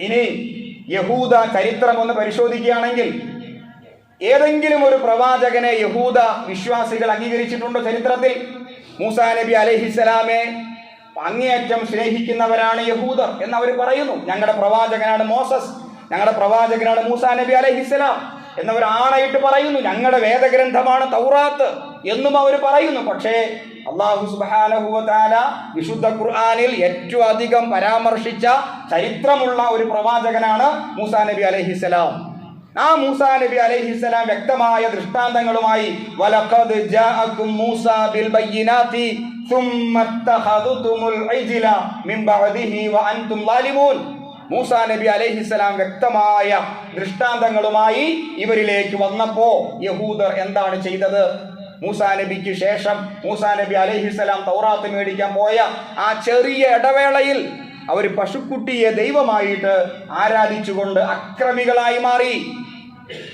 A: ഇനി യഹൂദ ചരിത്രം ഒന്ന് പരിശോധിക്കുകയാണെങ്കിൽ ഏതെങ്കിലും ഒരു പ്രവാചകനെ യഹൂദ വിശ്വാസികൾ അംഗീകരിച്ചിട്ടുണ്ടോ ചരിത്രത്തിൽ? മൂസാ നബി അലൈഹിസ്സലാമെ അങ്ങേയറ്റം സ്നേഹിക്കുന്നവരാണ് യഹൂദർ എന്നവർ പറയുന്നു. ഞങ്ങളുടെ പ്രവാചകനാണ് മോസസ്, ഞങ്ങളുടെ പ്രവാചകനാണ് മൂസാ നബി അലൈഹിസ്സലാം എന്നവർ ആണയിട്ട് പറയുന്നു. ഞങ്ങളുടെ വേദഗ്രന്ഥമാണ് തൗറാത്ത് എന്നും അവർ പറയുന്നു. പക്ഷേ അല്ലാഹു സുബ്ഹാനഹു വ തആല വിശുദ്ധ ഖുർആനിൽ ഏറ്റവും അധികം പരാമർശിച്ച ചരിത്രമുള്ള ഒരു പ്രവാചകനാണ് മൂസാ നബി അലൈഹിസ്സലാം. ആ മൂസാ നബി അലൈഹിസ്സലാം വ്യക്തമായ ദൃഷ്ടാന്തങ്ങളുമായി വലഖദ് ജാഅകും മൂസാ ബിൽ ബയ്യിനാതി സുമ്മ തഖദതുമുൽ ഇജ്ല മിൻ ബഅദിഹി വ അൻതും ളാലിമൂൻ. മൂസാ നബി അലൈഹിസ്സലാം വ്യക്തമായ ദൃഷ്ടാന്തങ്ങളുമായി ഇവരിലേക്ക് വന്നപ്പോ യഹൂദർ എന്താണ് ചെയ്തത്? മൂസാ നബിക്ക് ശേഷം മൂസാ നബി അലൈഹിസ്സലാം തൗറാത്ത് മേടിക്കാൻ പോയ ആ ചെറിയ ഇടവേളയിൽ അവർ പശുക്കുട്ടിയെ ദൈവമായിട്ട് ആരാധിച്ചുകൊണ്ട് അക്രമികളായി മാറി.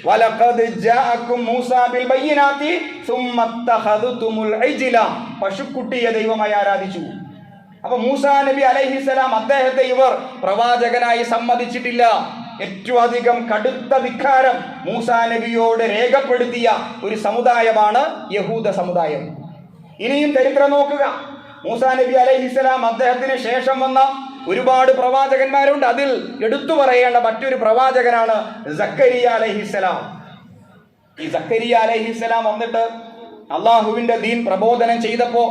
A: വലഖദ് ജാഅകും മൂസാ ബിൽ ബയ്യിനാതി സുമ്മ തഖദതുമുൽ ഇജ്ല, പശുക്കുട്ടിയെ ദൈവമായി ആരാധിച്ചു. അപ്പൊ മൂസാ നബി അലൈഹിസ്സലാം അദ്ദേഹത്തെ ഇവർ പ്രവാചകനായി സമ്മതിച്ചിട്ടില്ല. ഏറ്റവും അധികം കടുത്ത ധിക്കാരം മൂസാ നബിയോട് രേഖപ്പെടുത്തിയ ഒരു സമുദായമാണ് യഹൂദ സമുദായം. ഇനിയും ചരിത്രം നോക്കുക. മൂസാ നബി അലൈഹിസ്സലാം അദ്ദേഹത്തിന് ശേഷം വന്ന ഒരുപാട് പ്രവാചകന്മാരുണ്ട്. അതിൽ എടുത്തു പറയേണ്ട മറ്റൊരു പ്രവാചകനാണ് സക്കരിയ അലൈഹിസ്സലാം. ഈ സക്കരിയ അലൈഹിസ്സലാം വന്നിട്ട് അള്ളാഹുവിന്റെ ദീൻ പ്രബോധനം ചെയ്തപ്പോ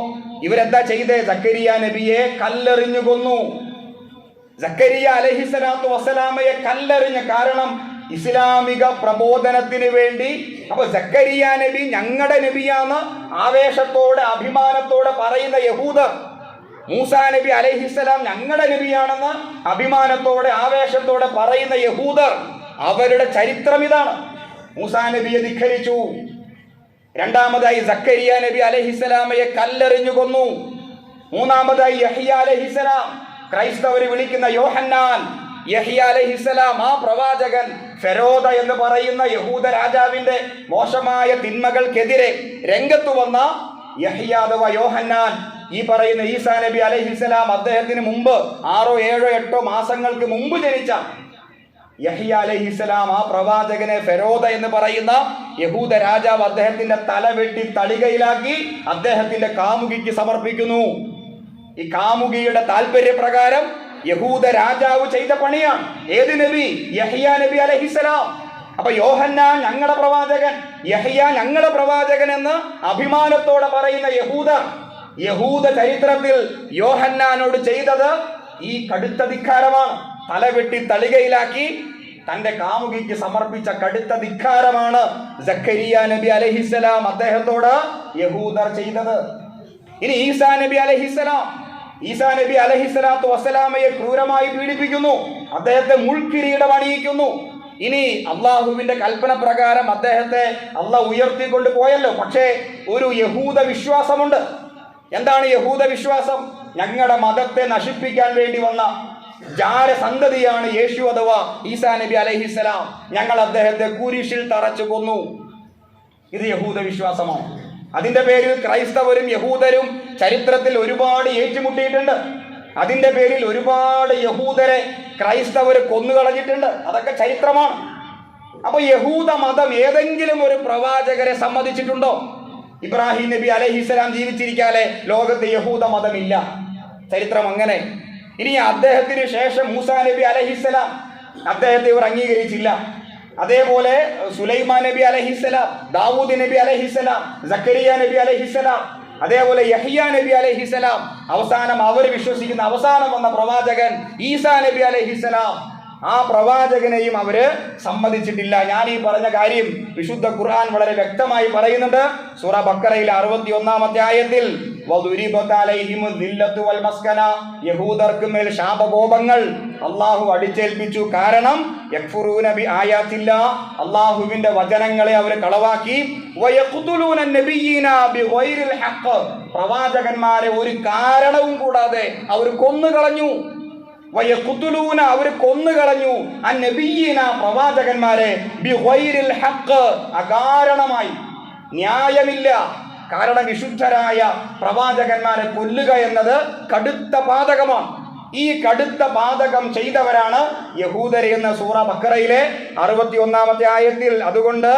A: ഇവരെന്താ ചെയ്തേ? സക്കരിയ നബിയെ കല്ലെറിഞ്ഞു കൊന്നു. സക്കരിയ അലൈഹിസ്സലാത്തു വസ്സലാമയെ കല്ലെറിഞ്ഞ കാരണം ഇസ്ലാമിക പ്രബോധനത്തിന് വേണ്ടി. അപ്പൊ സക്കരിയ നബി ഞങ്ങളുടെ നബിയാന്ന് ആവേശത്തോടെ അഭിമാനത്തോടെ പറയുന്ന യഹൂദർ, മൂസാ നബി അലൈഹിസ്സലാം ഞങ്ങളുടെ നബിയാണെന്ന് അഭിമാനത്തോടെ ആവേശത്തോടെ പറയുന്ന യഹൂദർ, അവരുടെ ചരിത്രം ഇതാണ്. മൂസാ നബിയെ ധിക്കരിച്ചു. രണ്ടാമതായി സക്കരിയ നബി അലൈഹിസ്സലാമയെ കല്ലെറിഞ്ഞു കൊന്നു. മൂന്നാമതായി യഹ്യ അലൈഹിസ്സലാം, ക്രൈസ്തവർ വിളിക്കുന്ന യോഹന്നാൻ, യഹ്യ അലൈഹിസ്സലാം ആ പ്രവാചകൻ ഫെരോദ എന്ന് പറയുന്ന യഹൂദ രാജാവിന്റെ മോശമായ തിന്മകൾക്കെതിരെ രംഗത്തു വന്ന യഹ്യ അഥവാ യോഹന്നാൻ, ഈ പറയുന്ന ഈസാ നബി അലൈഹിസ്സലാം അദ്ദേഹത്തിന് മുമ്പ് 6, 7, 8 മാസങ്ങൾക്ക് മുമ്പ് ജനിച്ച യഹ്യ അലൈഹിസ്സലാം ആ പ്രവാചകനെ ഫെരോദ എന്ന് പറയുന്ന യഹൂദ രാജാവ് അദ്ദേഹത്തിന്റെ തല വെട്ടി തളികയിലാക്കി അദ്ദേഹത്തിന്റെ കാമുകിക്ക് സമർപ്പിക്കുന്നു. ഈ കാമുകിയുടെ താല്പര്യപ്രകാരം യഹൂദ രാജാവ് ചെയ്ത പണിയാണ്. ഏത് നബി? യഹ്യ നബി അലൈഹിസ്സലാം. അപ്പൊ യോഹന്നാൻ ഞങ്ങളുടെ പ്രവാചകൻ, യഹ്യ ഞങ്ങളുടെ പ്രവാചകൻ എന്ന് അഭിമാനത്തോടെ പറയുന്ന യഹൂദ ചരിത്രത്തിൽ യോഹന്നാനോട് ചെയ്തത് ഈ കടുത്ത ധിക്കാരമാണ്. തലവെട്ടി തളികയിലാക്കി തന്റെ കാമുകിക്ക് സമർപ്പിച്ച കടുത്ത ധിക്കാരമാണ് സക്കരിയ നബി അലൈഹിസ്സലാം അദ്ദേഹത്തോട് യഹൂദർ ചെയ്തത്. ഇനി ഈസാ നബി അലൈഹിസ്സലാത്തു വസ്സലാമയെ ക്രൂരമായി പീഡിപ്പിക്കുന്നു, അദ്ദേഹത്തെ മുൾക്കിരീടം അണിയിക്കുന്നു. ഇനി അള്ളാഹുവിന്റെ കൽപ്പന പ്രകാരം അദ്ദേഹത്തെ അള്ളാഹ് ഉയർത്തിക്കൊണ്ട് പോയല്ലോ. പക്ഷേ ഒരു യഹൂദ വിശ്വാസമുണ്ട്. എന്താണ് യഹൂദ വിശ്വാസം? ഞങ്ങളുടെ മതത്തെ നശിപ്പിക്കാൻ വേണ്ടി വന്ന ജാരസന്തതിയാണ് യേശു അഥവാ ഈസാ നബി അലൈഹിസ്സലാം, ഞങ്ങൾ അദ്ദേഹത്തെ കുരിശിൽ തറച്ചു കൊന്നു. ഇത് യഹൂദ വിശ്വാസമാണ്. അതിന്റെ പേരിൽ ക്രൈസ്തവരും യഹൂദരും ചരിത്രത്തിൽ ഒരുപാട് ഏറ്റുമുട്ടിയിട്ടുണ്ട്. അതിന്റെ പേരിൽ ഒരുപാട് യഹൂദരെ ക്രൈസ്തവർ കൊന്നുകളഞ്ഞിട്ടുണ്ട്. അതൊക്കെ ചരിത്രമാണ്. അപ്പൊ യഹൂദ മതം ഏതെങ്കിലും ഒരു പ്രവാചകരെ സമ്മതിച്ചിട്ടുണ്ടോ? ഇബ്രാഹിം നബി അലൈഹിസ്സലാം ജീവിച്ചിരിക്കാതെ ലോകത്ത് യഹൂദ മതമില്ല. ചരിത്രം അങ്ങനെ. ഇനി അദ്ദേഹത്തിന് ശേഷം മൂസാ നബി അലൈഹിസ്സലാം, അദ്ദേഹത്തെ ഇവർ അംഗീകരിച്ചില്ല. അതേപോലെ സുലൈമാൻ നബി അലൈഹിസ്സലാം, ദാവൂദ് നബി അലൈഹിസ്സലാം, സക്കരിയ നബി അലൈഹിസ്സലാം, അതേപോലെ യഹ്യ നബി അലൈഹിസ്സലാം, അവസാനം അവർ വിശ്വസിക്കുന്ന അവസാനം വന്ന പ്രവാചകൻ ഈസാ നബി അലൈഹിസ്സലാം, ആ പ്രവാചകനെയും അവര് സമ്മതിച്ചിട്ടില്ല. ഞാൻ ഈ പറഞ്ഞ കാര്യം വിശുദ്ധ ഖുർആൻ വളരെ വ്യക്തമായി പറയുന്നുണ്ട്. സൂറ ബഖറയിലെ 61-ാമത്തെ ആയത്തിൽ യഹൂദർക്ക് മേൽ ശാപകോപങ്ങൾ അള്ളാഹു അടിച്ചേൽപ്പിച്ചു. കാരണം യക്ഫുറൂന ബി ആയാത്തില്ല, അള്ളാഹുവിന്റെ വചനങ്ങളെ അവർ കളവാക്കി. വയഖ്തുലൂന നബിയ്യീന ബിഗൈറിൽ ഹഖ്, പ്രവാചകന്മാരെ ഒരു കാരണവും കൂടാതെ അവർ കൊന്നുകളഞ്ഞു. വയഖ്തുലൂന, അവർ കൊന്നുകളഞ്ഞു അന്നബിയ്യീന, പ്രവാചകന്മാരെ ബിഗൈറിൽ ഹഖ്, അകാരണമായി, ന്യായമില്ല. കാരണം വിശുദ്ധരായ പ്രവാചകന്മാരെ കൊല്ലുക എന്നത് കടുത്ത പാതകമാണ്. ഈ കടുത്ത പാതകം ചെയ്തവരാണ് യഹൂദര് എന്ന സൂറ ബഖറയിലെ 61-ാമത്തെ ആയത്തിൽ. അതുകൊണ്ട്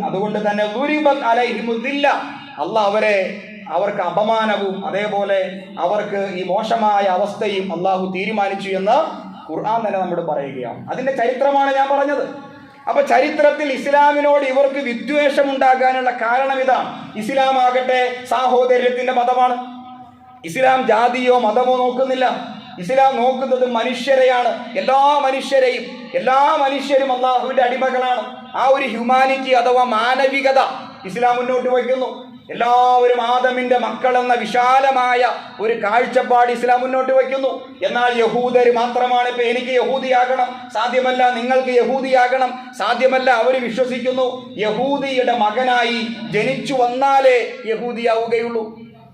A: അതുകൊണ്ട് തന്നെ അള്ളാഹ് അവർക്ക് അപമാനവും അതേപോലെ അവർക്ക് ഈ മോശമായ അവസ്ഥയും അള്ളാഹു തീരുമാനിച്ചു എന്ന് ഖുർആൻ തന്നെ നമ്മോട് പറയുകയാണ്. അതിന്റെ ചരിത്രമാണ് ഞാൻ പറഞ്ഞത്. അപ്പൊ ചരിത്രത്തിൽ ഇസ്ലാമിനോട് ഇവർക്ക് വിദ്വേഷം ഉണ്ടാകാനുള്ള കാരണം ഇതാണ്. ഇസ്ലാം ആകട്ടെ സാഹോദര്യത്തിന്റെ മതമാണ്. ഇസ്ലാം ജാതിയോ മതമോ നോക്കുന്നില്ല. ഇസ്ലാം നോക്കുന്നത് മനുഷ്യരെയാണ്. എല്ലാ മനുഷ്യരും അള്ളാഹുവിന്റെ അടിമകളാണ്. ആ ഒരു ഹ്യൂമാനിറ്റി അഥവാ മാനവികത ഇസ്ലാം മുന്നോട്ട് വയ്ക്കുന്നു. എല്ലാവരും ആദമിന്റെ മക്കൾ എന്ന വിശാലമായ ഒരു കാഴ്ചപ്പാട് ഇസ്ലാം മുന്നോട്ട് വയ്ക്കുന്നു. എന്നാൽ യഹൂദര് മാത്രമാണ് ഇപ്പൊ എനിക്ക് യഹൂദിയാകണം സാധ്യമല്ല, നിങ്ങൾക്ക് യഹൂദിയാകണം സാധ്യമല്ല. അവർ വിശ്വസിക്കുന്നു യഹൂദിയുടെ മകനായി ജനിച്ചു വന്നാലേ യഹൂദിയാവുകയുള്ളൂ,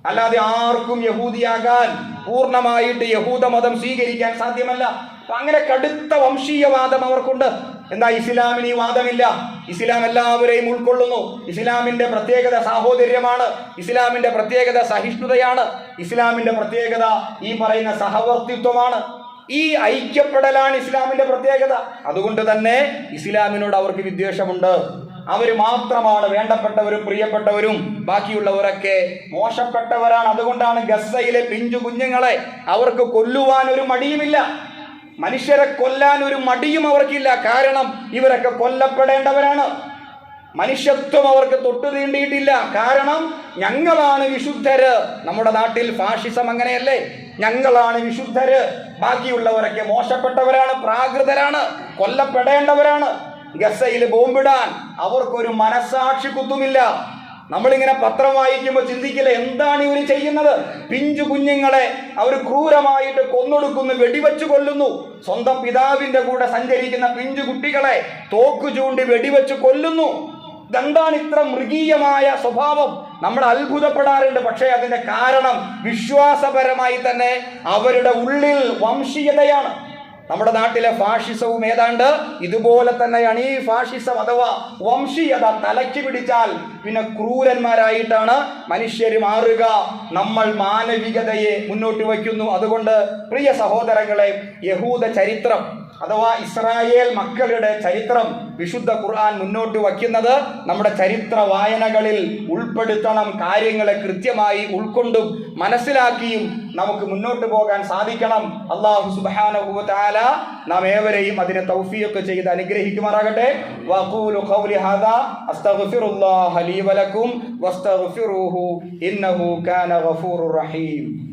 A: അല്ലാതെ ആർക്കും യഹൂദിയാകാൻ പൂർണ്ണമായിട്ട് യഹൂദ മതം സ്വീകരിക്കാൻ സാധ്യമല്ല. അപ്പൊ അങ്ങനെ കടുത്ത വംശീയവാദം അവർക്കുണ്ട്. എന്താ ഇസ്ലാമിന് ഈ വാദമില്ല. ഇസ്ലാം എല്ലാവരെയും ഉൾക്കൊള്ളുന്നു. ഇസ്ലാമിന്റെ പ്രത്യേകത സാഹോദര്യമാണ്. ഇസ്ലാമിന്റെ പ്രത്യേകത സഹിഷ്ണുതയാണ്. ഇസ്ലാമിന്റെ പ്രത്യേകത ഈ പറയുന്ന സഹവർത്തിത്വമാണ്. ഈ ഐക്യപ്പെടലാണ് ഇസ്ലാമിന്റെ പ്രത്യേകത. അതുകൊണ്ട് തന്നെ ഇസ്ലാമിനോട് അവർക്ക് വിദ്വേഷമുണ്ട്. അവര് മാത്രമാണ് വേണ്ടപ്പെട്ടവരും പ്രിയപ്പെട്ടവരും, ബാക്കിയുള്ളവരൊക്കെ മോശപ്പെട്ടവരാണ്. അതുകൊണ്ടാണ് ഗസയിലെ പിഞ്ചു കുഞ്ഞുങ്ങളെ അവർക്ക് കൊല്ലുവാൻ ഒരു മടിയുമില്ല. മനുഷ്യരെ കൊല്ലാൻ ഒരു മടിയും അവർക്കില്ല. കാരണം ഇവരൊക്കെ കൊല്ലപ്പെടേണ്ടവരാണ്. മനുഷ്യത്വം അവർക്ക് തൊട്ടു തീണ്ടിയിട്ടില്ല. കാരണം ഞങ്ങളാണ് വിശുദ്ധര്. നമ്മുടെ നാട്ടിൽ ഫാഷിസം അങ്ങനെയല്ലേ? ഞങ്ങളാണ് വിശുദ്ധര്, ബാക്കിയുള്ളവരൊക്കെ മോശപ്പെട്ടവരാണ്, പ്രാകൃതരാണ്, കൊല്ലപ്പെടേണ്ടവരാണ്. ഗസയിൽ ബോംബിടാൻ അവർക്കൊരു മനസാക്ഷി കുത്തുമില്ല. നമ്മളിങ്ങനെ പത്രം വായിക്കുമ്പോൾ ചിന്തിക്കില്ല, എന്താണ് ഇവർ ചെയ്യുന്നത്? പിഞ്ചു കുഞ്ഞുങ്ങളെ അവർ ക്രൂരമായിട്ട് കൊന്നൊടുക്കുന്നു, വെടിവെച്ച് കൊല്ലുന്നു. സ്വന്തം പിതാവിന്റെ കൂടെ സഞ്ചരിക്കുന്ന പിഞ്ചു കുട്ടികളെ തോക്കു ചൂണ്ടി വെടിവെച്ച് കൊല്ലുന്നു. ഇതെന്താണ് ഇത്ര മൃഗീയമായ സ്വഭാവം? നമ്മൾ അത്ഭുതപ്പെടാറുണ്ട്. പക്ഷേ അതിന്റെ കാരണം വിശ്വാസപരമായി തന്നെ അവരുടെ ഉള്ളിൽ വംശീയതയാണ്. നമ്മുടെ നാട്ടിലെ ഫാഷിസവും ഏതാണ്ട് ഇതുപോലെ തന്നെയാണ്. ഈ ഫാഷിസം അഥവാ വംശീയത തലയ്ക്ക് പിടിച്ചാൽ പിന്നെ ക്രൂരന്മാരായിട്ടാണ് മനുഷ്യർ മാറുക. നമ്മൾ മാനവികതയെ മുന്നോട്ട് വയ്ക്കുന്നു. അതുകൊണ്ട് പ്രിയ സഹോദരങ്ങളെ, യഹൂദ ചരിത്രം അഥവാ ഇസ്രായേൽ മക്കളുടെ ചരിത്രം വിശുദ്ധ ഖുർആൻ മുന്നോട്ട് വയ്ക്കുന്നത് നമ്മുടെ ചരിത്ര വായനകളിൽ ഉൾപ്പെടുത്തണം. കാര്യങ്ങളെ കൃത്യമായി ഉൾക്കൊണ്ടും മനസ്സിലാക്കിയും നമുക്ക് മുന്നോട്ട് പോകാൻ സാധിക്കണം. അല്ലാഹു സുബ്ഹാനഹു വ തആല നാം ഏവരെയും അതിനെ തൗഫീഖ് ചെയ്ത് അനുഗ്രഹിക്കുമാറാകട്ടെ. വഖൂലു ഖൗലി ഹാദാ അസ്തഗ്ഫിറുല്ലാഹ ലീ വലക്കും വസ്തഗ്ഫിറൂഹു ഇന്നഹു കാന ഗഫൂറുർ റഹീം.